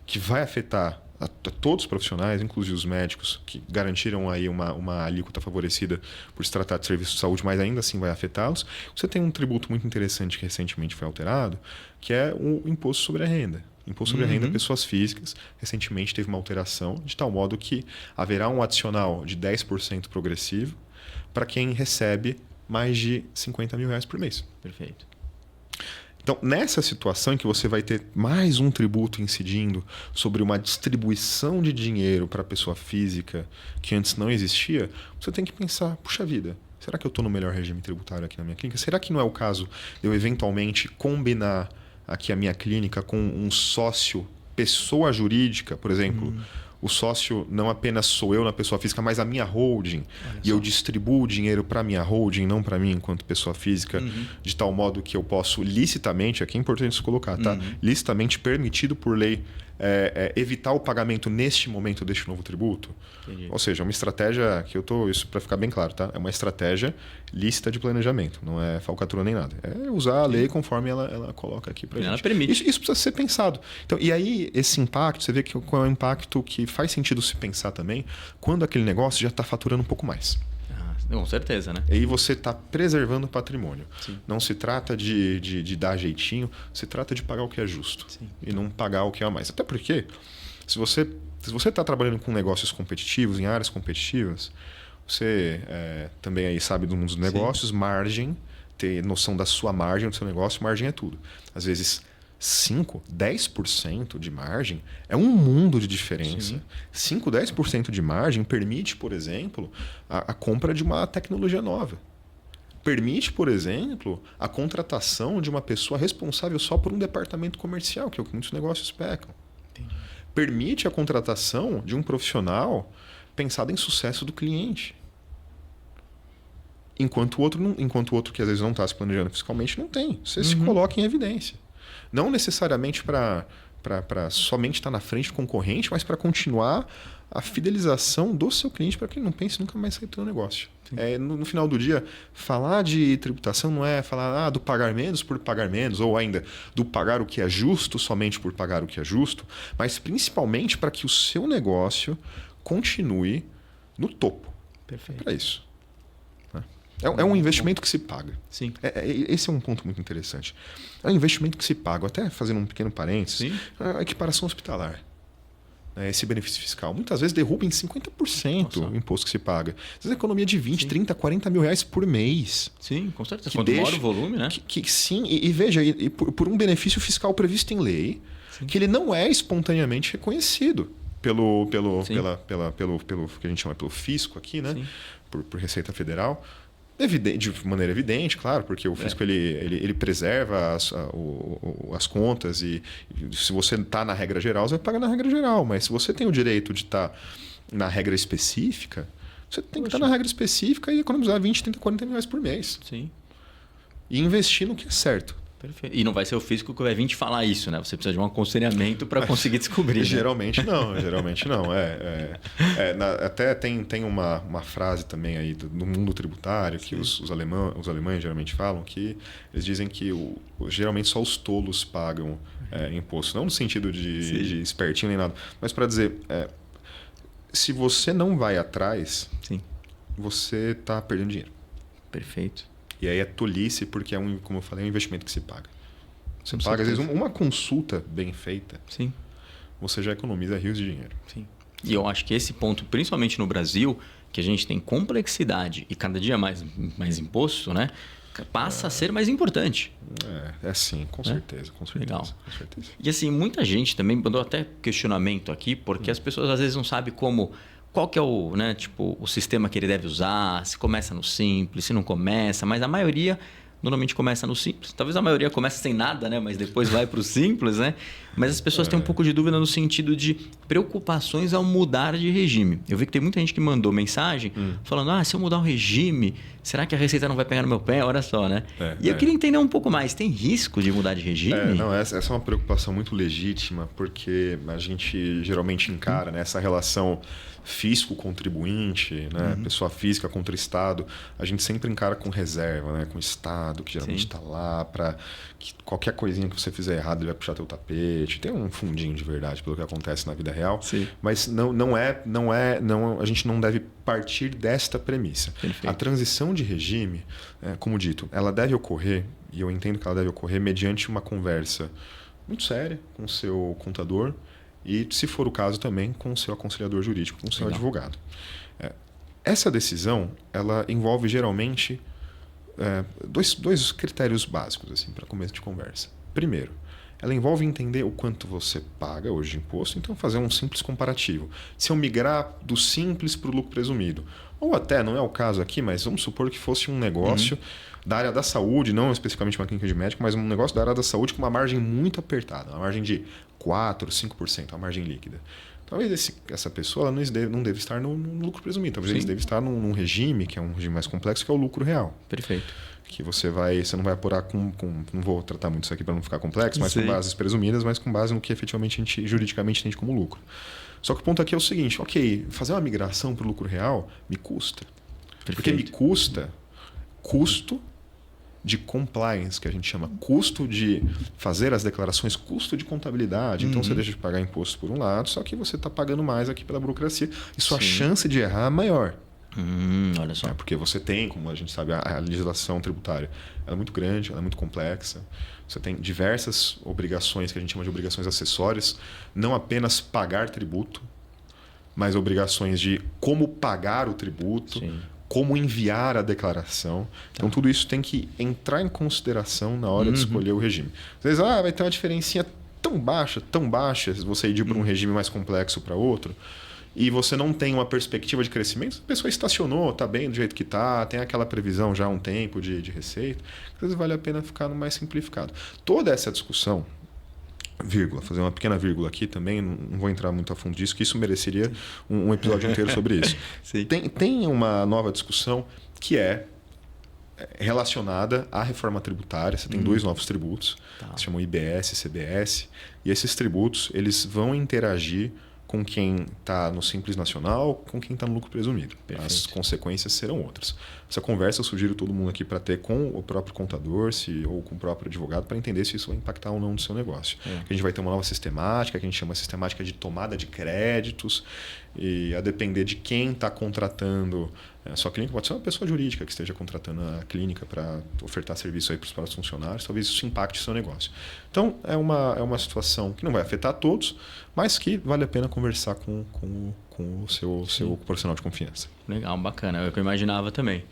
que vai afetar a todos os profissionais, inclusive os médicos, que garantiram aí uma alíquota favorecida por se tratar de serviço de saúde, mas ainda assim vai afetá-los. Você tem um tributo muito interessante que recentemente foi alterado, que é o imposto sobre a renda. Imposto sobre a renda de pessoas físicas, recentemente teve uma alteração, de tal modo que haverá um adicional de 10% progressivo para quem recebe mais de R$50 mil por mês. Perfeito. Então, nessa situação em que você vai ter mais um tributo incidindo sobre uma distribuição de dinheiro para a pessoa física que antes não existia, você tem que pensar, puxa vida, será que eu estou no melhor regime tributário aqui na minha clínica? Será que não é o caso de eu eventualmente combinar aqui a minha clínica com um sócio, pessoa jurídica, por exemplo? O sócio não apenas sou eu na pessoa física, mas a minha holding. E eu distribuo o dinheiro para a minha holding, não para mim enquanto pessoa física, de tal modo que eu posso licitamente, aqui é importante isso colocar, tá? Licitamente permitido por lei evitar o pagamento neste momento deste novo tributo. Entendi. Ou seja, é uma estratégia que isso para ficar bem claro, tá? É uma estratégia lícita de planejamento, não é falcatrua nem nada. É usar a lei conforme ela coloca aqui para gente. Ela permite. Isso precisa ser pensado. Então, e aí, esse impacto, você vê que qual é o impacto que faz sentido se pensar também quando aquele negócio já está faturando um pouco mais. Com certeza, né? E aí você está preservando o patrimônio. Sim. Não se trata de dar jeitinho, se trata de pagar o que é justo. Sim. E não pagar o que é a mais. Até porque, se você está trabalhando com negócios competitivos, em áreas competitivas, você também aí sabe do mundo dos negócios, Sim. Margem, ter noção da sua margem, do seu negócio, margem é tudo. Às vezes 5%, 10% de margem é um mundo de diferença. Sim. 5%, 10% de margem permite, por exemplo, a compra de uma tecnologia nova. Permite, por exemplo, a contratação de uma pessoa responsável só por um departamento comercial, que é o que muitos negócios pecam. Entendi. Permite a contratação de um profissional pensado em sucesso do cliente. Enquanto o outro que às vezes não está se planejando fiscalmente, não tem. Você se coloca em evidência. Não necessariamente para somente estar na frente do concorrente, mas para continuar a fidelização do seu cliente para que ele não pense nunca mais sair do seu negócio. No final do dia, falar de tributação não é falar do pagar menos por pagar menos, ou ainda do pagar o que é justo somente por pagar o que é justo, mas principalmente para que o seu negócio continue no topo. Perfeito. É para isso. É um investimento que se paga. Sim. Esse é um ponto muito interessante. É um investimento que se paga. Até fazendo um pequeno parênteses, a equiparação hospitalar. Esse benefício fiscal. Muitas vezes derruba em 50% o imposto que se paga. Às vezes a economia de 20, 30, 40 mil reais por mês. Sim, com certeza. Quanto maior o volume, né? Sim, e veja, por um benefício fiscal previsto em lei, que ele não é espontaneamente reconhecido pelo que a gente chama pelo fisco aqui, né? Por Receita Federal. De maneira evidente, claro, porque o fisco ele preserva as contas e se você está na regra geral, você vai pagar na regra geral. Mas se você tem o direito de estar na regra específica, você tem que estar na regra específica e economizar 20, 30, 40 mil reais por mês. Sim. E investir no que é certo. Perfeito. E não vai ser o fisco que vai vir te falar isso, né? Você precisa de um aconselhamento para conseguir descobrir. Geralmente não, geralmente não. Até tem uma frase também aí no mundo tributário que os alemães geralmente falam, que eles dizem que geralmente só os tolos pagam imposto. Não no sentido de espertinho nem nada, mas para dizer, se você não vai atrás, você está perdendo dinheiro. Perfeito. E aí é tolice, porque como eu falei, é um investimento que se paga. Você paga, às vezes, uma consulta bem feita, você já economiza rios de dinheiro. Sim. E eu acho que esse ponto, principalmente no Brasil, que a gente tem complexidade e cada dia mais imposto, né? Passa a ser mais importante. Sim, com certeza. Legal. Com certeza. E assim, muita gente também mandou até questionamento aqui, porque as pessoas às vezes não sabem qual que é o sistema que ele deve usar, se começa no simples, se não começa, mas a maioria normalmente começa no simples. Talvez a maioria comece sem nada, né? Mas depois vai para o simples, né? Mas as pessoas têm um pouco de dúvida no sentido de preocupações ao mudar de regime. Eu vi que tem muita gente que mandou mensagem falando, se eu mudar o regime, será que a Receita não vai pegar no meu pé? Olha só, né? E eu queria entender um pouco mais. Tem risco de mudar de regime? Essa é uma preocupação muito legítima, porque a gente geralmente encara, né, essa relação fisco-contribuinte, né? Pessoa física contra Estado, a gente sempre encara com reserva, né? Com o Estado, que geralmente está lá para que qualquer coisinha que você fizer errado ele vai puxar teu tapete. Tem um fundinho de verdade pelo que acontece na vida real, mas a gente não deve partir desta premissa. Perfeito. A transição de regime, como dito, ela deve ocorrer, e eu entendo que ela deve ocorrer mediante uma conversa muito séria com o seu contador, e, se for o caso, também com o seu aconselhador jurídico, com o seu advogado. Essa decisão ela envolve geralmente dois critérios básicos assim, para começo de conversa. Primeiro, ela envolve entender o quanto você paga hoje de imposto, então fazer um simples comparativo. Se eu migrar do simples para o lucro presumido, ou até, não é o caso aqui, mas vamos supor que fosse um negócio da área da saúde, não especificamente uma clínica de médico, mas um negócio da área da saúde com uma margem muito apertada, uma margem de 4%, 5%, uma margem líquida. Talvez essa pessoa ela não deve estar no lucro presumido, talvez ele deve estar num regime, que é um regime mais complexo, que é o lucro real. Perfeito. que você não vai apurar não vou tratar muito isso aqui para não ficar complexo, mas com bases presumidas, mas com base no que efetivamente a gente juridicamente entende como lucro. Só que o ponto aqui é o seguinte, ok, fazer uma migração para o lucro real me custa. Perfeito. Porque me custa custo de compliance, que a gente chama custo de fazer as declarações, custo de contabilidade. Então você deixa de pagar imposto por um lado, só que você está pagando mais aqui pela burocracia. E sua chance de errar é maior. Olha só. Porque você tem, como a gente sabe, a legislação tributária ela é muito grande, ela é muito complexa. Você tem diversas obrigações que a gente chama de obrigações acessórias, não apenas pagar tributo, mas obrigações de como pagar o tributo, como enviar a declaração. Então, tudo isso tem que entrar em consideração na hora de escolher o regime. Às vezes, vai ter uma diferencinha tão baixa, se você ir para um regime mais complexo para outro, e você não tem uma perspectiva de crescimento, a pessoa estacionou, está bem do jeito que está, tem aquela previsão já há um tempo de receita, às vezes vale a pena ficar no mais simplificado. Toda essa discussão, fazer uma pequena vírgula aqui também, não vou entrar muito a fundo disso, que isso mereceria um episódio inteiro sobre isso. Tem uma nova discussão que é relacionada à reforma tributária. Você tem 2 novos tributos, que se chamam IBS e CBS, e esses tributos eles vão interagir com quem está no Simples Nacional, com quem está no lucro presumido. Perfeito. As consequências serão outras. Essa conversa eu sugiro todo mundo aqui para ter com o próprio contador ou com o próprio advogado para entender se isso vai impactar ou não no seu negócio. A gente vai ter uma nova sistemática, que a gente chama de sistemática de tomada de créditos, e a depender de quem está contratando a sua clínica, pode ser uma pessoa jurídica que esteja contratando a clínica para ofertar serviço aí para os próprios funcionários, talvez isso impacte o seu negócio. Então, é uma situação que não vai afetar todos, mas que vale a pena conversar com o seu profissional de confiança. Legal, bacana, é o que eu imaginava também.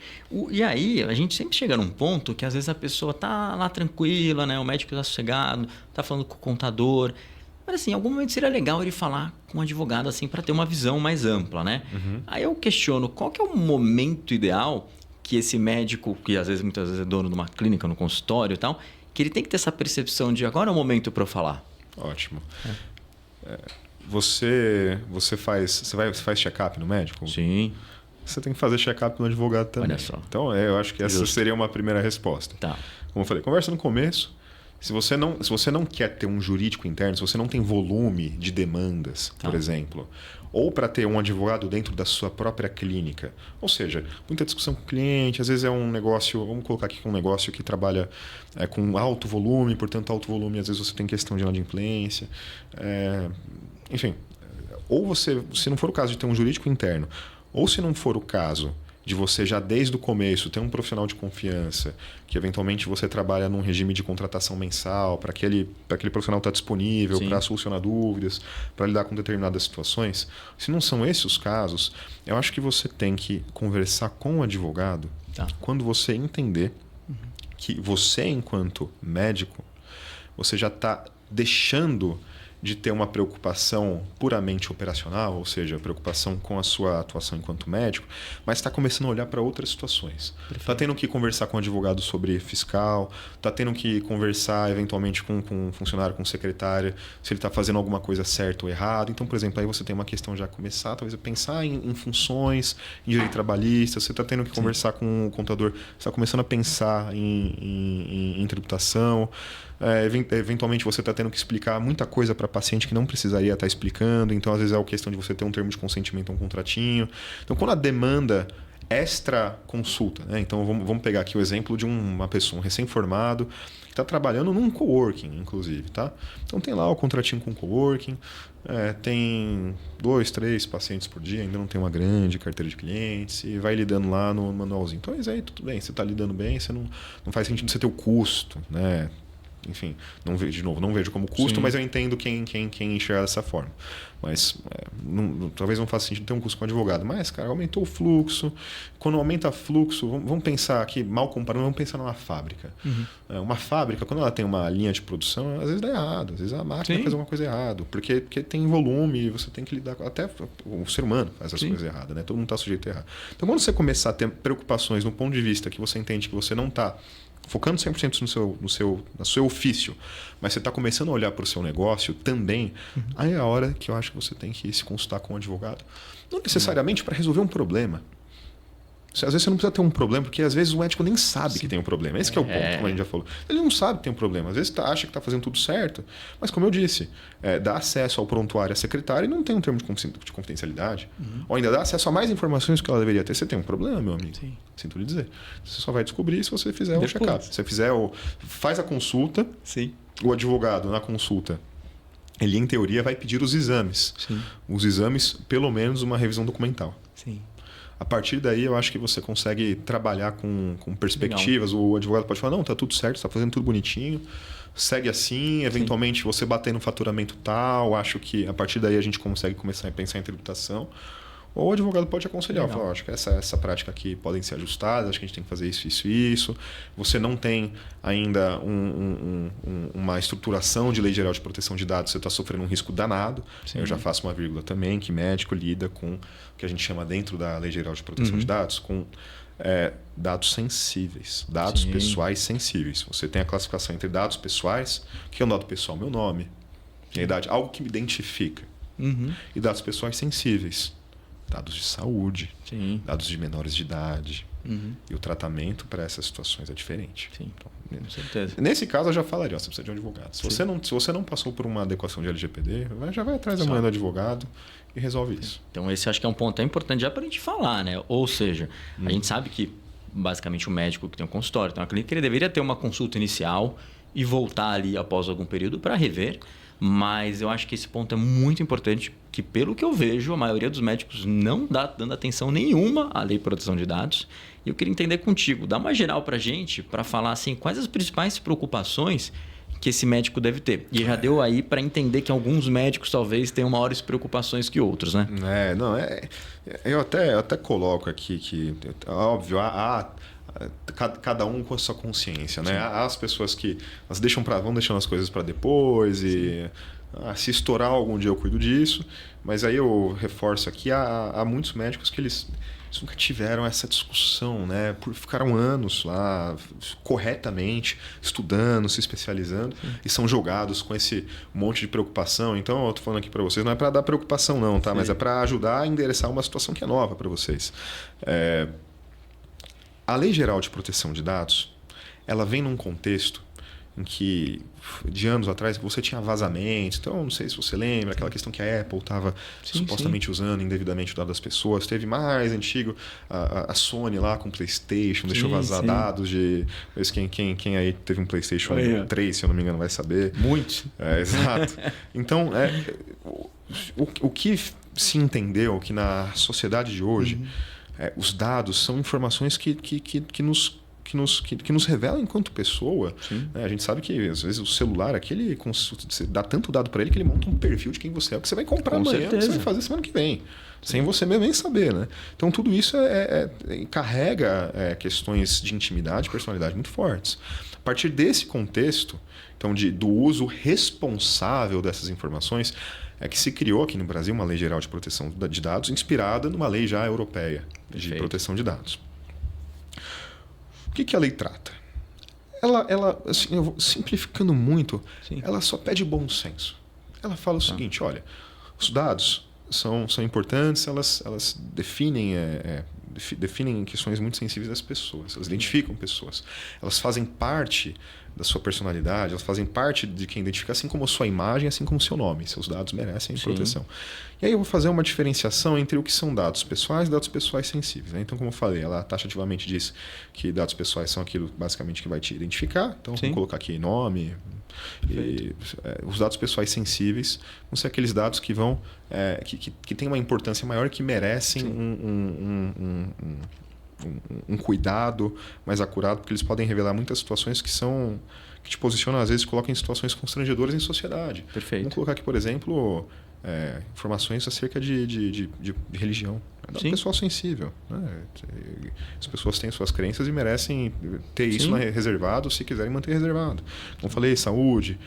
E aí, a gente sempre chega num ponto que às vezes a pessoa está lá tranquila, né? O médico está sossegado, está falando com o contador. Mas assim, em algum momento seria legal ele falar com um advogado assim para ter uma visão mais ampla, né? Aí eu questiono, qual que é o momento ideal que esse médico, que muitas vezes é dono de uma clínica, no consultório e tal, que ele tem que ter essa percepção de agora é o momento para eu falar? Ótimo. Você faz check-up no médico? Sim. Você tem que fazer check-up no advogado também. Olha só. Então, eu acho que essa seria uma primeira resposta. Tá. Como eu falei, conversa no começo. Se você não quer ter um jurídico interno, se você não tem volume de demandas, por exemplo, ou para ter um advogado dentro da sua própria clínica, ou seja, muita discussão com o cliente, às vezes é um negócio, vamos colocar aqui um negócio que trabalha com alto volume, portanto, alto volume, às vezes você tem questão de inadimplência, enfim, ou se não for o caso de ter um jurídico interno, ou se não for o caso de você já desde o começo ter um profissional de confiança, que eventualmente você trabalha num regime de contratação mensal, para aquele profissional estar disponível, para solucionar dúvidas, para lidar com determinadas situações. Se não são esses os casos, eu acho que você tem que conversar com o advogado quando você entender que você, enquanto médico, você já está deixando de ter uma preocupação puramente operacional, ou seja, preocupação com a sua atuação enquanto médico, mas está começando a olhar para outras situações. Está tendo que conversar com um advogado sobre fiscal, está tendo que conversar eventualmente com um funcionário, com um secretário, se ele está fazendo alguma coisa certa ou errada. Então, por exemplo, aí você tem uma questão já começar talvez a pensar em funções, em direito trabalhista, você está tendo que conversar com o contador, você está começando a pensar em tributação. Eventualmente você está tendo que explicar muita coisa para paciente que não precisaria estar explicando, então às vezes é a questão de você ter um termo de consentimento, um contratinho. Então quando a demanda extra consulta, né? Então vamos pegar aqui o exemplo de uma pessoa, um recém-formado, que está trabalhando num coworking, inclusive, tá? Então tem lá o contratinho com o coworking, tem 2, 3 pacientes por dia, ainda não tem uma grande carteira de clientes, e vai lidando lá no manualzinho. Então aí tudo bem, você está lidando bem, você não faz sentido você ter o custo, né? Enfim, não vejo como custo, mas eu entendo quem enxerga dessa forma. Mas talvez não faça sentido ter um custo com advogado. Mas, cara, aumentou o fluxo. Quando aumenta o fluxo, vamos pensar aqui, mal comparando, vamos pensar numa fábrica. Uma fábrica, quando ela tem uma linha de produção, às vezes dá errado. Às vezes a máquina faz uma coisa errada. Porque tem volume, você tem que lidar com... Até o ser humano faz as coisas erradas, né? Todo mundo está sujeito a errar. Então, quando você começar a ter preocupações no ponto de vista que você entende que você não está focando 100% no seu ofício, mas você está começando a olhar para o seu negócio também, aí é a hora que eu acho que você tem que se consultar com um advogado. Não necessariamente para resolver um problema. Às vezes você não precisa ter um problema, porque às vezes o médico nem sabe que tem um problema. Esse que é o ponto, como a gente já falou. Ele não sabe que tem um problema. Às vezes acha que está fazendo tudo certo, mas como eu disse, dá acesso ao prontuário à secretária e não tem um termo de confidencialidade. Ou ainda dá acesso a mais informações que ela deveria ter. Você tem um problema, meu amigo. Sim. Sinto lhe dizer. Você só vai descobrir se você fizer o check-up. Se você fizer faz a consulta, Sim. o advogado na consulta, ele em teoria vai pedir os exames. Sim. Os exames, pelo menos uma revisão documental. Sim. A partir daí, eu acho que você consegue trabalhar com perspectivas. Legal. O advogado pode falar, não, tá tudo certo, está fazendo tudo bonitinho, segue assim, eventualmente você bater no faturamento tal, acho que a partir daí a gente consegue começar a pensar em tributação. Ou o advogado pode aconselhar, falar, acho que essa prática aqui podem ser ajustadas, acho que a gente tem que fazer isso. Você não tem ainda uma estruturação de lei geral de proteção de dados, você está sofrendo um risco danado. Sim. Eu já faço uma vírgula também, que médico lida com o que a gente chama dentro da lei geral de proteção de dados, com dados sensíveis, dados pessoais sensíveis. Você tem a classificação entre dados pessoais, que é um dado pessoal, meu nome, minha idade, algo que me identifica, e dados pessoais sensíveis. Dados de saúde, dados de menores de idade. E o tratamento para essas situações é diferente. Sim, então, com certeza. Nesse caso, eu já falaria, você precisa de um advogado. Se você não passou por uma adequação de LGPD, já vai atrás da manhã do advogado e resolve isso. Então, esse acho que é um ponto importante já para a gente falar, né? Ou seja, a gente sabe que, basicamente, o médico que tem um consultório, tem uma clínica, ele deveria ter uma consulta inicial e voltar ali após algum período para rever. Mas eu acho que esse ponto é muito importante, que pelo que eu vejo, a maioria dos médicos não dá dando atenção nenhuma à lei de proteção de dados. E eu queria entender contigo, dá uma geral para a gente, para falar assim, quais as principais preocupações que esse médico deve ter. E já deu aí para entender que alguns médicos talvez tenham maiores preocupações que outros, né? Eu até coloco aqui que, óbvio, cada um com a sua consciência, né? Há as pessoas que vão deixando as coisas para depois e se estourar algum dia eu cuido disso, mas aí eu reforço aqui, há muitos médicos que eles nunca tiveram essa discussão, né? Ficaram anos lá corretamente estudando, se especializando e são jogados com esse monte de preocupação. Então eu estou falando aqui para vocês, não é para dar preocupação não, tá? Mas é para ajudar a endereçar uma situação que é nova para vocês. A Lei Geral de Proteção de Dados, ela vem num contexto em que, de anos atrás, você tinha vazamentos. Então, não sei se você lembra, aquela questão que a Apple estava supostamente usando indevidamente o dado das pessoas. Teve mais antigo, a Sony lá com o PlayStation, deixou vazar dados de... Quem aí teve um PlayStation 3, se eu não me engano, vai saber. Muitos. Exato. Então, o que se entendeu que na sociedade de hoje... os dados são informações que nos revelam enquanto pessoa. A gente sabe que, às vezes, o celular aqui, você dá tanto dado para ele que ele monta um perfil de quem você é, o que você vai comprar amanhã, o que você vai fazer semana que vem. Sem você mesmo nem saber, né? Então, tudo isso carrega questões de intimidade e personalidade muito fortes. A partir desse contexto, então, do uso responsável dessas informações, é que se criou aqui no Brasil uma Lei Geral de Proteção de Dados inspirada numa lei já europeia de proteção de dados. O que a lei trata? Ela assim, simplificando muito, ela só pede bom senso. Ela fala o seguinte, olha, os dados são importantes, elas definem questões muito sensíveis das pessoas, elas identificam pessoas, elas fazem parte da sua personalidade, elas fazem parte de quem identifica, assim como a sua imagem, assim como o seu nome. Seus dados merecem proteção. E aí eu vou fazer uma diferenciação entre o que são dados pessoais e dados pessoais sensíveis, né? Então, como eu falei, ela taxativamente diz que dados pessoais são aquilo basicamente que vai te identificar. Então, vou colocar aqui nome. E, os dados pessoais sensíveis vão ser aqueles dados que vão que têm uma importância maior, que merecem um cuidado mais acurado, porque eles podem revelar muitas situações que te posicionam, às vezes, colocam em situações constrangedoras em sociedade. Perfeito. Vamos colocar aqui, por exemplo, informações acerca de religião. É um pessoal sensível, né? As pessoas têm suas crenças e merecem ter isso reservado, se quiserem manter reservado. Como falei, saúde,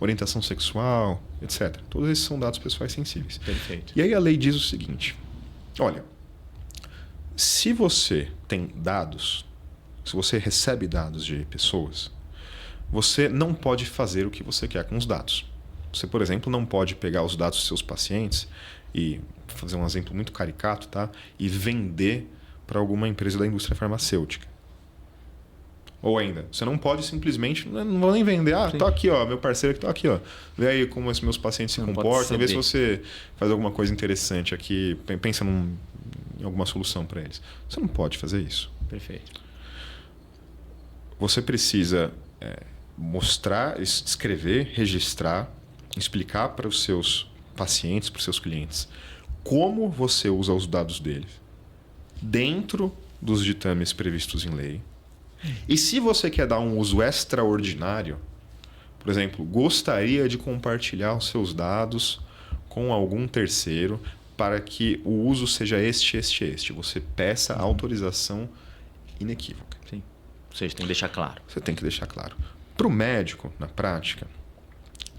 orientação sexual, etc. Todos esses são dados pessoais sensíveis. Perfeito. E aí a lei diz o seguinte, olha, se você tem dados, se você recebe dados de pessoas, você não pode fazer o que você quer com os dados. Você, por exemplo, não pode pegar os dados dos seus pacientes e fazer um exemplo muito caricato, tá? E vender para alguma empresa da indústria farmacêutica. Ou ainda, você não pode simplesmente, não vou nem vender, tô aqui, ó, meu parceiro que tá aqui, ó. Vê aí como os meus pacientes se comportam, vê se você faz alguma coisa interessante aqui, pensa em alguma solução para eles. Você não pode fazer isso. Perfeito. Você precisa mostrar, escrever, registrar, explicar para os seus pacientes, para os seus clientes, como você usa os dados deles dentro dos ditames previstos em lei. E se você quer dar um uso extraordinário, por exemplo, gostaria de compartilhar os seus dados com algum terceiro para que o uso seja este. Você peça autorização inequívoca. Sim. Ou seja, tem que deixar claro. Você tem que deixar claro. Para o médico, na prática,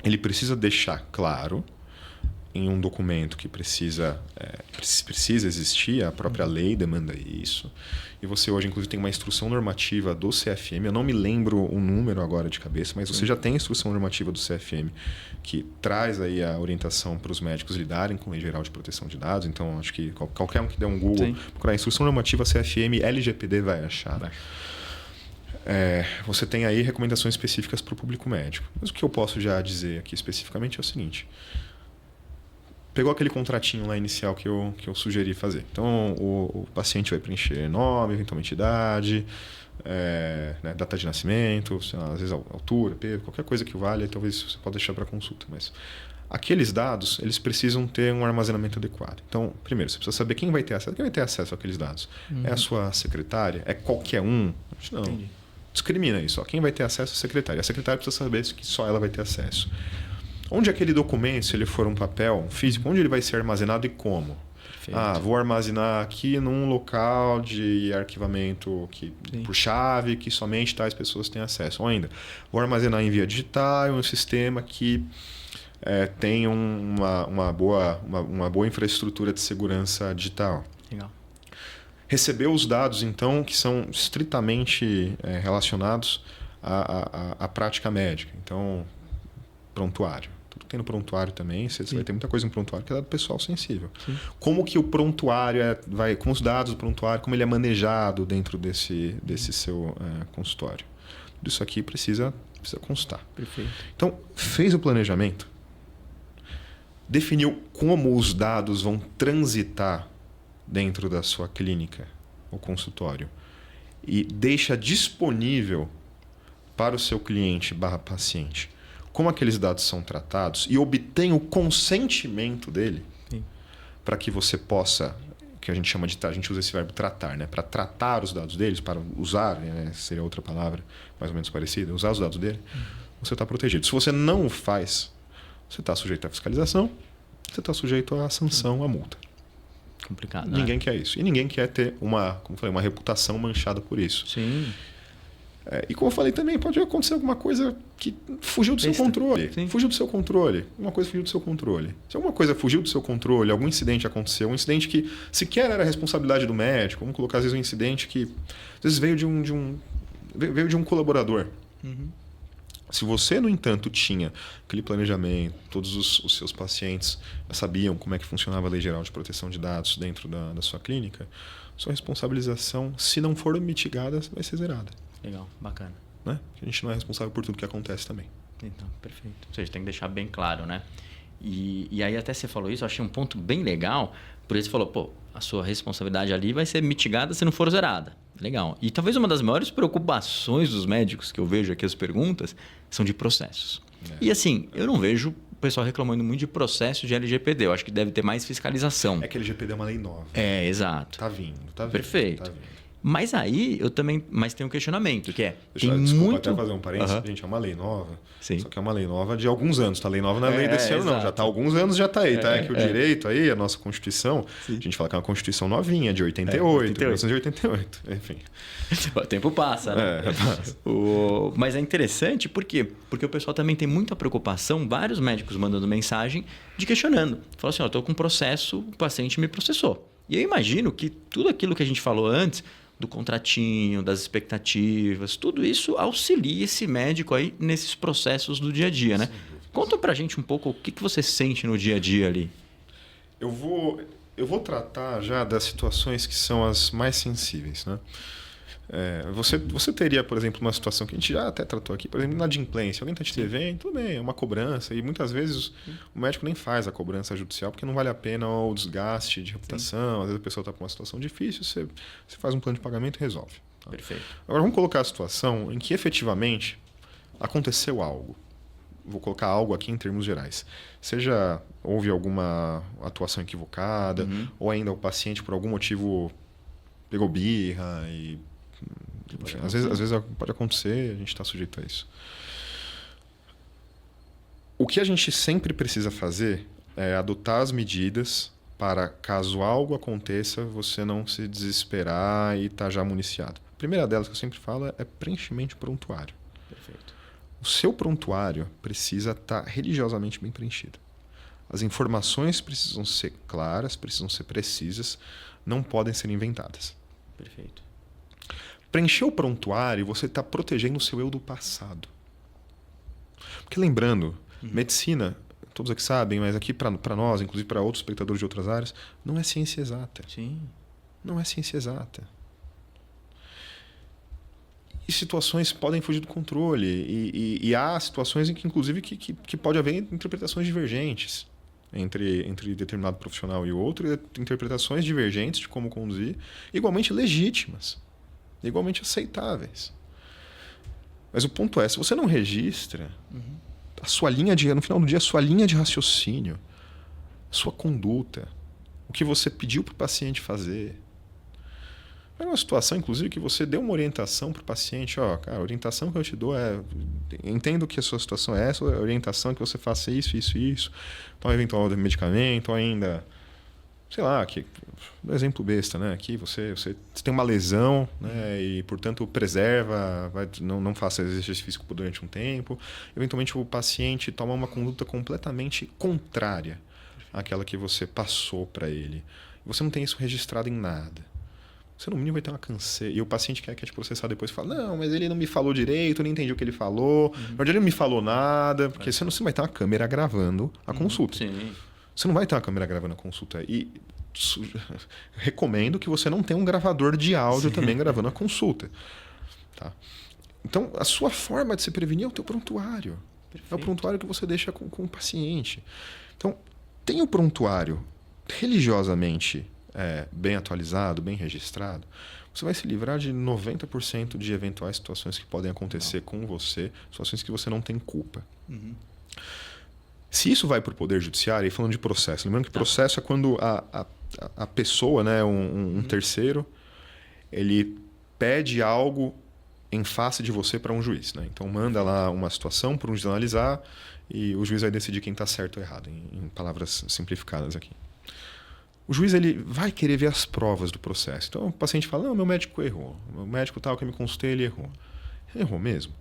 ele precisa deixar claro em um documento que precisa existir, a própria lei demanda isso. E você hoje, inclusive, tem uma instrução normativa do CFM, eu não me lembro o número agora de cabeça, mas você já tem a instrução normativa do CFM que traz aí a orientação para os médicos lidarem com a Lei Geral de Proteção de Dados. Então, acho que qualquer um que der um Google, procurar a instrução normativa CFM LGPD vai achar. Você tem aí recomendações específicas para o público médico. Mas o que eu posso já dizer aqui especificamente é o seguinte: pegou aquele contratinho lá inicial que eu sugeri fazer. Então, o paciente vai preencher nome, eventualmente idade, data de nascimento, às vezes altura, peso, qualquer coisa que valha, talvez você pode deixar para consulta. Mas aqueles dados, eles precisam ter um armazenamento adequado. Então, primeiro, você precisa saber quem vai ter acesso. Quem vai ter acesso àqueles dados? É a sua secretária? É qualquer um? Não. Entendi. Discrimina isso. Quem vai ter acesso é a secretária. A secretária precisa saber que só ela vai ter acesso. Onde aquele documento, se ele for um papel físico, onde ele vai ser armazenado e como? Perfeito. Vou armazenar aqui num local de arquivamento por chave, que somente tais pessoas têm acesso. Ou ainda, vou armazenar em via digital, em um sistema que tem uma boa infraestrutura de segurança digital. Legal. Receber os dados, então, que são estritamente relacionados à prática médica. Então, prontuário. Tudo tem no prontuário também. Você vai ter muita coisa no prontuário que é dado pessoal sensível. Sim. Como que o prontuário com os dados do prontuário, como ele é manejado dentro desse seu consultório. Tudo isso aqui precisa constar. Perfeito. Então, fez o planejamento, definiu como os dados vão transitar dentro da sua clínica ou consultório e deixa disponível para o seu cliente/paciente como aqueles dados são tratados e obtém o consentimento dele para que você possa, que a gente usa esse verbo tratar, para tratar os dados deles, para usar, seria outra palavra mais ou menos parecida, usar os dados dele, você está protegido. Se você não o faz, você está sujeito à fiscalização, você está sujeito à sanção, à multa. Complicado. Ninguém quer isso. E ninguém quer ter uma reputação manchada por isso. Sim. E como eu falei também, pode acontecer alguma coisa que fugiu do seu controle. Sim. Fugiu do seu controle. Uma coisa fugiu do seu controle. Se alguma coisa fugiu do seu controle, algum incidente aconteceu, um incidente que sequer era responsabilidade do médico, vamos colocar às vezes um incidente que às vezes veio de um colaborador. Uhum. Se você, no entanto, tinha aquele planejamento, todos os seus pacientes sabiam como é que funcionava a Lei Geral de Proteção de Dados dentro da sua clínica, sua responsabilização, se não for mitigada, vai ser zerada. Legal, bacana. Né? A gente não é responsável por tudo que acontece também. Então, perfeito. Ou seja, tem que deixar bem claro, né? E aí até você falou isso, eu achei um ponto bem legal, por isso você falou, a sua responsabilidade ali vai ser mitigada se não for zerada. Legal. E talvez uma das maiores preocupações dos médicos que eu vejo aqui as perguntas são de processos. E assim, eu não vejo o pessoal reclamando muito de processo de LGPD. Eu acho que deve ter mais fiscalização. É que a LGPD é uma lei nova. Exato. Tá vindo. Perfeito. Tá vindo. Mas aí eu também tem um questionamento, que Desculpa até fazer um parênteses. Gente, é uma lei nova. Sim. Só que é uma lei nova de alguns anos. Tá? Lei nova não é lei desse ano, não. Já está há alguns anos, já está aí. Que o direito aí, a nossa Constituição, a gente fala que é uma Constituição novinha, de 1988. Enfim. O tempo passa, né? Passa. Mas é interessante, por quê? Porque o pessoal também tem muita preocupação, vários médicos mandando mensagem de questionando. Fala assim, eu estou com um processo, o paciente me processou. E eu imagino que tudo aquilo que a gente falou antes, do contratinho, das expectativas, tudo isso auxilia esse médico aí nesses processos do dia a dia, né? Conta pra gente um pouco o que você sente no dia a dia ali. Eu vou eu vou tratar já das situações que são as mais sensíveis, né? Você teria, por exemplo, uma situação que a gente já até tratou aqui, por exemplo, inadimplência. Alguém está te devendo, tudo bem, é uma cobrança. E muitas vezes o médico nem faz a cobrança judicial porque não vale a pena o desgaste de reputação. Às vezes a pessoa está com uma situação difícil, você faz um plano de pagamento e resolve. Tá? Perfeito. Agora vamos colocar a situação em que efetivamente aconteceu algo. Vou colocar algo aqui em termos gerais. Seja houve alguma atuação equivocada, ou ainda o paciente por algum motivo pegou birra e... Enfim, às vezes pode acontecer, a gente está sujeito a isso. O que a gente sempre precisa fazer é adotar as medidas para, caso algo aconteça, você não se desesperar e estar já municiado. A primeira delas que eu sempre falo é preenchimento de prontuário. Perfeito. O seu prontuário precisa estar religiosamente bem preenchido. As informações precisam ser claras, precisam ser precisas, não podem ser inventadas. Perfeito. Preencher o prontuário, você está protegendo o seu eu do passado. Porque lembrando, medicina, todos aqui sabem, mas aqui para nós, inclusive para outros espectadores de outras áreas, não é ciência exata. Sim. Não é ciência exata. E situações podem fugir do controle. E há situações em que, inclusive, que pode haver interpretações divergentes entre determinado profissional e outro, e interpretações divergentes de como conduzir, igualmente legítimas. Igualmente aceitáveis. Mas o ponto é, se você não registra a sua linha no final do dia, a sua linha de raciocínio, a sua conduta, o que você pediu para o paciente fazer. É uma situação, inclusive, que você deu uma orientação para o paciente. Cara, a orientação que eu te dou é... Entendo que a sua situação é essa, a orientação é que você faça isso, isso e isso. Então, eventual medicamento, ou ainda... Sei lá, um exemplo besta, né? Aqui você tem uma lesão, né? E, portanto, preserva, não faça exercício físico durante um tempo. Eventualmente, o paciente toma uma conduta completamente contrária àquela que você passou para ele. Você não tem isso registrado em nada. Você, no mínimo, vai ter uma canseira. E o paciente quer te processar depois e fala, não, mas ele não me falou direito, eu não entendi o que ele falou. Na verdade, ele não me falou nada. Porque você não vai ter uma câmera gravando a consulta. Sim. Você não vai ter uma câmera gravando a consulta. E recomendo que você não tenha um gravador de áudio também gravando a consulta. Tá? Então, a sua forma de se prevenir é o teu prontuário. Perfeito. É o prontuário que você deixa com o paciente. Então, tem o prontuário religiosamente bem atualizado, bem registrado, você vai se livrar de 90% de eventuais situações que podem acontecer com você, situações que você não tem culpa. Se isso vai para o Poder Judiciário, e falando de processo, lembrando que processo é quando a pessoa, né, um terceiro, ele pede algo em face de você para um juiz. Né? Então manda lá uma situação para um juiz analisar e o juiz vai decidir quem está certo ou errado, em palavras simplificadas aqui. O juiz ele vai querer ver as provas do processo. Então o paciente fala, não, meu médico errou. O médico tal que eu me consultei, ele errou. Errou mesmo?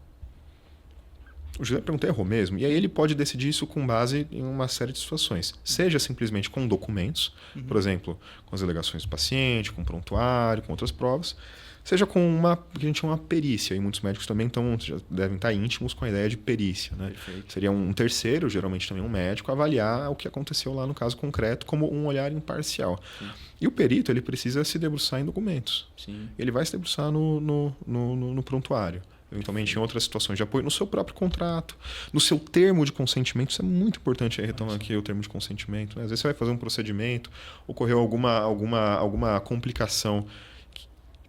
O juiz vai perguntar, errou mesmo? E aí ele pode decidir isso com base em uma série de situações. Seja simplesmente com documentos, por exemplo, com as alegações do paciente, com prontuário, com outras provas. Seja com uma que a gente chama de perícia. E muitos médicos também já devem estar íntimos com a ideia de perícia. Né? Seria um terceiro, geralmente também um médico, avaliar o que aconteceu lá no caso concreto como um olhar imparcial. Sim. E o perito ele precisa se debruçar em documentos. Sim. Ele vai se debruçar no prontuário. Eventualmente em outras situações de apoio, no seu próprio contrato, no seu termo de consentimento. Isso é muito importante, retomar aqui o termo de consentimento. Né? Às vezes você vai fazer um procedimento, ocorreu alguma complicação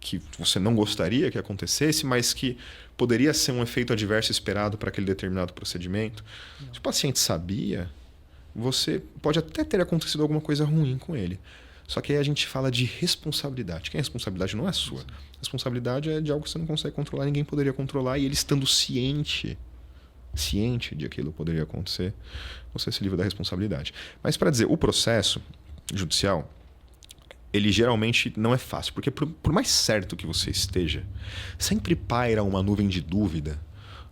que você não gostaria que acontecesse, mas que poderia ser um efeito adverso esperado para aquele determinado procedimento. Se o paciente sabia, você pode até ter acontecido alguma coisa ruim com ele. Só que aí a gente fala de responsabilidade. Que a responsabilidade não é sua. A responsabilidade é de algo que você não consegue controlar, ninguém poderia controlar, e ele estando ciente de aquilo poderia acontecer, você se livra da responsabilidade. Mas para dizer, o processo judicial, ele geralmente não é fácil, porque por mais certo que você esteja, sempre paira uma nuvem de dúvida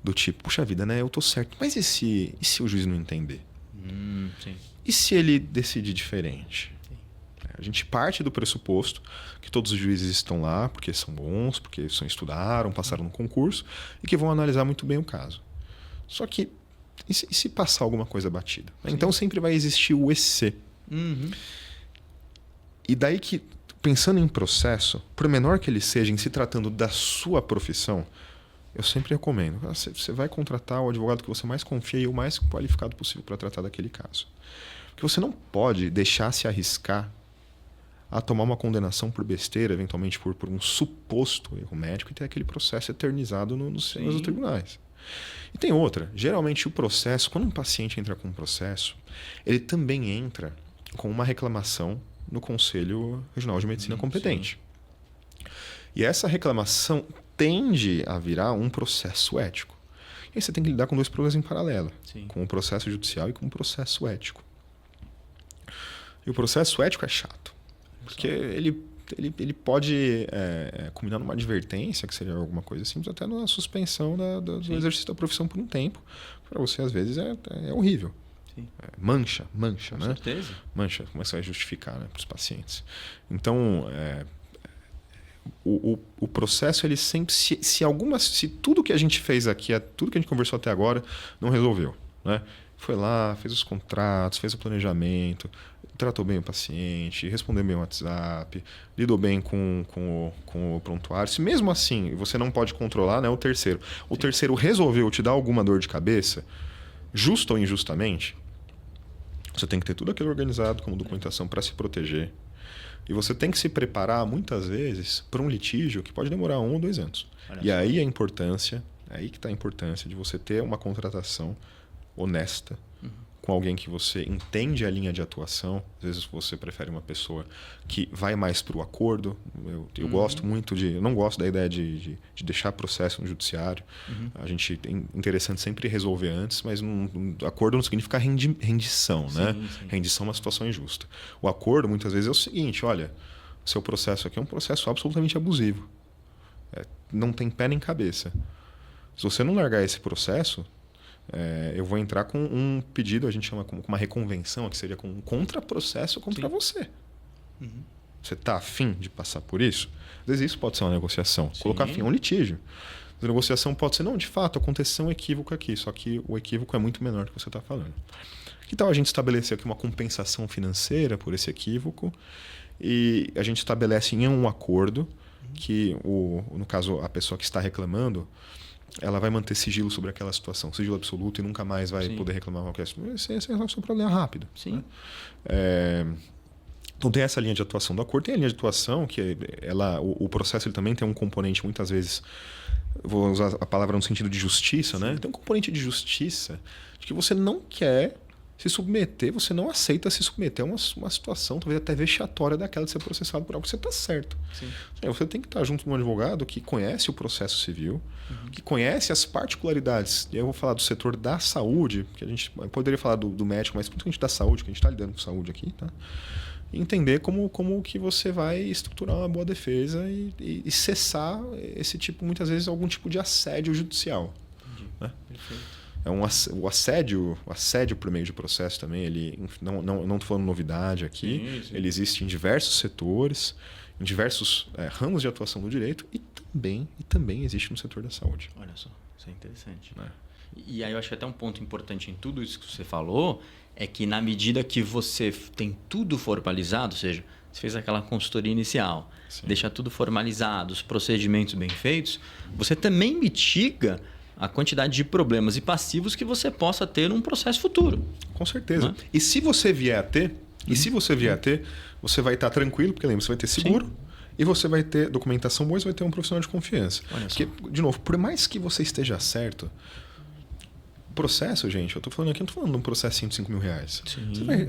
do tipo, puxa vida, né, eu tô certo, mas e se o juiz não entender? Sim. E se ele decidir diferente? A gente parte do pressuposto que todos os juízes estão lá porque são bons, porque estudaram, passaram no concurso e que vão analisar muito bem o caso. Só que, e se passar alguma coisa batida? Sim. Então sempre vai existir o EC. E daí que, pensando em processo, por menor que ele seja, em se tratando da sua profissão, eu sempre recomendo. Você vai contratar o advogado que você mais confia e o mais qualificado possível para tratar daquele caso. Porque você não pode deixar se arriscar a tomar uma condenação por besteira, eventualmente por um suposto erro médico, e ter aquele processo eternizado nos tribunais. E tem outra. Geralmente o processo, quando um paciente entra com um processo, ele também entra com uma reclamação no Conselho Regional de Medicina competente. Sim. E essa reclamação tende a virar um processo ético. E aí você tem que lidar com dois problemas em paralelo. Sim. Com o processo judicial e com o processo ético. E o processo ético é chato. Porque ele pode culminar numa advertência, que seria alguma coisa simples, até na suspensão do exercício da profissão por um tempo. Para você, às vezes, é horrível. Sim. Mancha, com né? Com certeza. Mancha, como é que você vai justificar, né, para os pacientes? Então, o processo, ele sempre... Se tudo que a gente fez aqui, tudo que a gente conversou até agora, não resolveu, né? Foi lá, fez os contratos, fez o planejamento, tratou bem o paciente, respondeu bem o WhatsApp, lidou bem com o prontuário. Se mesmo assim você não pode controlar, né, o terceiro. O terceiro resolveu te dar alguma dor de cabeça, justa ou injustamente, você tem que ter tudo aquilo organizado como documentação para se proteger. E você tem que se preparar, muitas vezes, para um litígio que pode demorar 1 ou 2 anos. E aí a importância, aí que está a importância de você ter uma contratação honesta, com alguém que você entende a linha de atuação. Às vezes você prefere uma pessoa que vai mais para o acordo. Eu gosto muito eu não gosto da ideia de deixar processo no judiciário. A gente é interessante sempre resolver antes, mas acordo não significa rendição, né? Sim. Rendição é uma situação injusta. O acordo, muitas vezes, é o seguinte: olha, seu processo aqui é um processo absolutamente abusivo. Não tem pé nem cabeça. Se você não largar esse processo, eu vou entrar com um pedido, a gente chama como uma reconvenção, que seria com um contraprocesso contra você. Você está afim de passar por isso? Às vezes isso pode ser uma negociação. Sim. Colocar fim a um litígio. A negociação pode ser, não, de fato, aconteceu um equívoco aqui, só que o equívoco é muito menor do que você está falando. Que tal a gente estabelecer aqui uma compensação financeira por esse equívoco e a gente estabelece em um acordo que, no caso, a pessoa que está reclamando, ela vai manter sigilo sobre aquela situação, sigilo absoluto, e nunca mais vai poder reclamar qualquer situação. Esse é o seu problema rápido. Sim. Né? Então tem essa linha de atuação do acordo, tem a linha de atuação que o processo ele também tem um componente, muitas vezes, vou usar a palavra no sentido de justiça, né? Tem um componente de justiça de que você não quer se submeter, você não aceita se submeter a uma situação, talvez até vexatória daquela de ser processado por algo que você está certo. Sim. Você tem que estar junto de um advogado que conhece o processo civil, que conhece as particularidades. E eu vou falar do setor da saúde, que eu poderia falar do médico, mas principalmente da saúde, que a gente está lidando com saúde aqui, tá? E entender como que você vai estruturar uma boa defesa e cessar esse tipo, muitas vezes, algum tipo de assédio judicial. Entendi. Né? Perfeito. O assédio por meio de processo também, ele não estou falando novidade aqui, sim. Ele existe em diversos setores, em diversos ramos de atuação do direito e também existe no setor da saúde. Olha só, isso é interessante. E aí eu acho que até um ponto importante em tudo isso que você falou é que na medida que você tem tudo formalizado, ou seja, você fez aquela consultoria inicial, sim, deixa tudo formalizado, os procedimentos bem feitos, você também mitiga a quantidade de problemas e passivos que você possa ter num processo futuro. Com certeza. Não é? E se você vier a ter, você vai estar tranquilo, porque lembra, você vai ter seguro, sim, e você vai ter documentação boa e você vai ter um profissional de confiança. Porque, de novo, por mais que você esteja certo, processo, gente, eu estou falando aqui, não estou falando de um processinho de R$5 mil.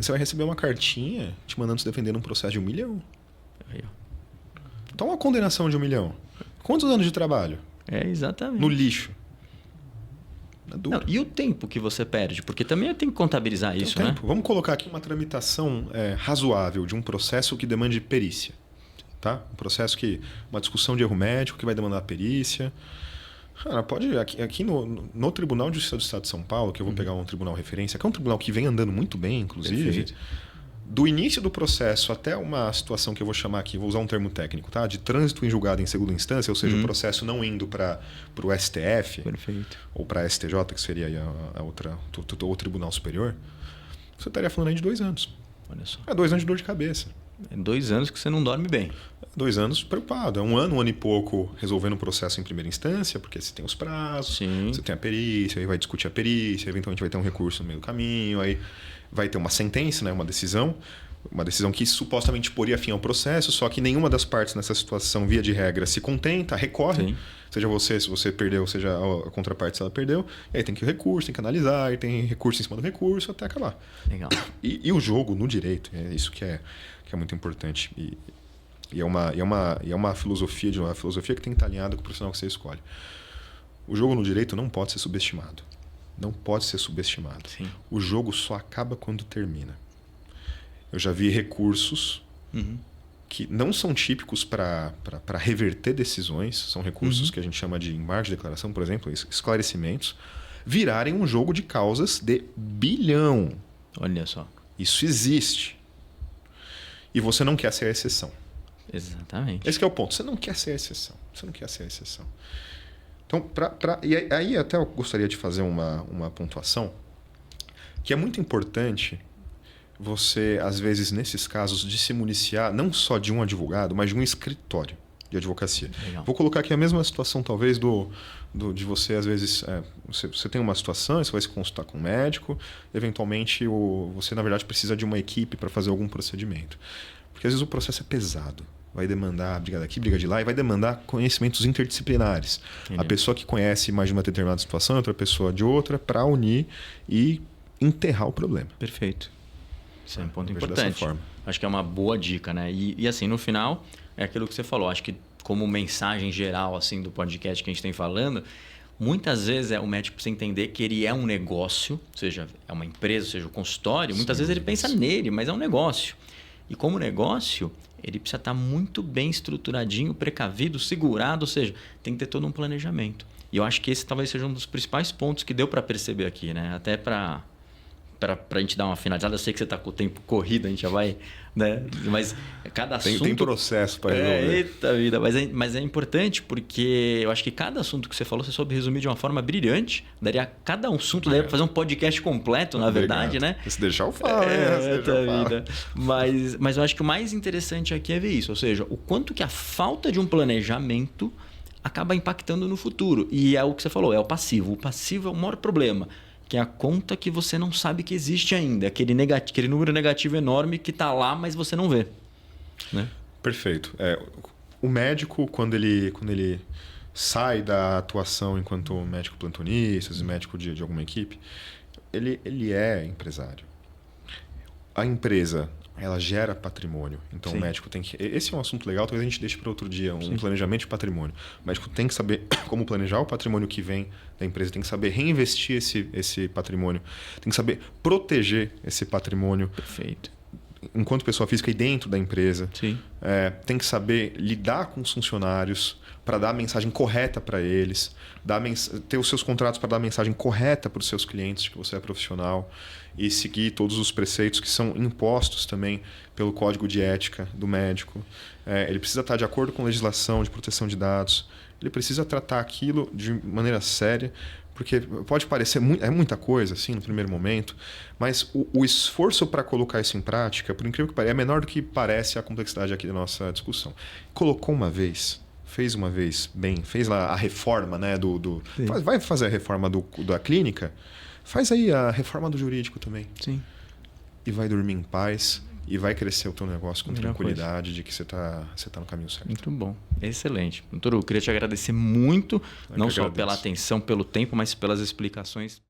Você vai receber uma cartinha te mandando se defender num processo de R$1 milhão. Então, uma condenação de R$1 milhão. Quantos anos de trabalho? Exatamente. No lixo. Não, e o tempo que você perde? Porque também tem que contabilizar isso, né? Vamos colocar aqui uma tramitação razoável de um processo que demande perícia. Tá? Um processo uma discussão de erro médico que vai demandar perícia. Cara, pode aqui no Tribunal de Justiça do Estado de São Paulo, que eu vou pegar um tribunal referência, que é um tribunal que vem andando muito bem, inclusive. Perfeito. Do início do processo até uma situação que eu vou chamar aqui, vou usar um termo técnico, tá? De trânsito em julgado em segunda instância, ou seja, o processo não indo para o STF, perfeito, ou para a STJ, que seria o Tribunal Superior, você estaria falando aí de 2 anos. Olha só. 2 anos de dor de cabeça. É 2 anos que você não dorme bem. 2 anos preocupado. É um ano e pouco resolvendo o processo em primeira instância, porque você tem os prazos, Sim. você tem a perícia, aí vai discutir a perícia, eventualmente vai ter um recurso no meio do caminho, aí vai ter uma sentença, né, uma decisão que supostamente poria fim ao processo, só que nenhuma das partes nessa situação, via de regra, se contenta, recorre. Sim. Seja você, se você perdeu, seja a contraparte, se ela perdeu. E aí tem que ir recurso, tem que analisar, e tem recurso em cima do recurso até acabar. Legal. E o jogo no direito, é isso que é muito importante. E é uma filosofia que tem que estar alinhada com o profissional que você escolhe. O jogo no direito não pode ser subestimado. Não pode ser subestimado. Sim. O jogo só acaba quando termina. Eu já vi recursos que não são típicos para reverter decisões, são recursos que a gente chama de embargo de declaração, por exemplo, esclarecimentos, virarem um jogo de causas de bilhão. Olha só. Isso existe. E você não quer ser a exceção. Exatamente. Esse que é o ponto. Você não quer ser a exceção. Você não quer ser a exceção. Então, e aí até eu gostaria de fazer uma pontuação que é muito importante você, às vezes, nesses casos, de se municiar não só de um advogado, mas de um escritório de advocacia. Legal. Vou colocar aqui a mesma situação, talvez, de você, às vezes, você tem uma situação, você vai se consultar com um médico, eventualmente você, na verdade, precisa de uma equipe para fazer algum procedimento. Porque, às vezes, o processo é pesado. Vai demandar briga daqui, briga de lá, e vai demandar conhecimentos interdisciplinares. Entendi. A pessoa que conhece mais de uma determinada situação, outra pessoa de outra, para unir e enterrar o problema. Perfeito. Isso é um ponto eu vejo importante. dessa forma. Acho que é uma boa dica, né? E assim, no final, é aquilo que você falou. Acho que como mensagem geral assim do podcast que a gente tem falando, muitas vezes o médico precisa entender que ele é um negócio, seja é uma empresa, seja um consultório. Muitas vezes ele pensa nele, mas é um negócio. E como negócio, ele precisa estar muito bem estruturadinho, precavido, segurado, ou seja, tem que ter todo um planejamento. E eu acho que esse talvez seja um dos principais pontos que deu para perceber aqui, né? Até para a gente dar uma finalizada. Eu sei que você está com o tempo corrido, a gente já vai, né? Mas cada assunto... Tem processo para resolver. Eita vida, mas é importante porque eu acho que cada assunto que você falou, você soube resumir de uma forma brilhante. Cada assunto daria para fazer um podcast completo, na verdade, né? Se deixar eu falo, né? Vida. Mas eu acho que o mais interessante aqui é ver isso. Ou seja, o quanto que a falta de um planejamento acaba impactando no futuro. E é o que você falou, é o passivo. O passivo é o maior problema, que é a conta que você não sabe que existe ainda. Aquele número negativo enorme que está lá, mas você não vê. Né? Perfeito. O médico, quando ele sai da atuação enquanto médico plantonista, médico de alguma equipe, ele é empresário. A empresa, ela gera patrimônio. Então, Sim. O médico tem que... Esse é um assunto legal, talvez a gente deixe para outro dia, um planejamento de patrimônio. O médico tem que saber como planejar o patrimônio que vem da empresa, tem que saber reinvestir esse patrimônio, tem que saber proteger esse patrimônio. Perfeito. Enquanto pessoa física e dentro da empresa. Sim. Tem que saber lidar com os funcionários para dar a mensagem correta para eles, ter os seus contratos para dar a mensagem correta para os seus clientes de que você é profissional e seguir todos os preceitos que são impostos também pelo Código de Ética do médico. Ele precisa estar de acordo com a legislação de proteção de dados. Ele precisa tratar aquilo de maneira séria, porque pode parecer muita coisa assim no primeiro momento, mas o esforço para colocar isso em prática, por incrível que pareça, é menor do que parece a complexidade aqui da nossa discussão. Colocou uma vez, fez uma vez bem, fez lá a reforma, né, vai fazer a reforma da clínica, faz aí a reforma do jurídico também. Sim. E vai dormir em paz e vai crescer o teu negócio com tranquilidade de que você tá no caminho certo. Muito bom. Excelente. Doutor, eu queria te agradecer muito, não só pela atenção, pelo tempo, mas pelas explicações.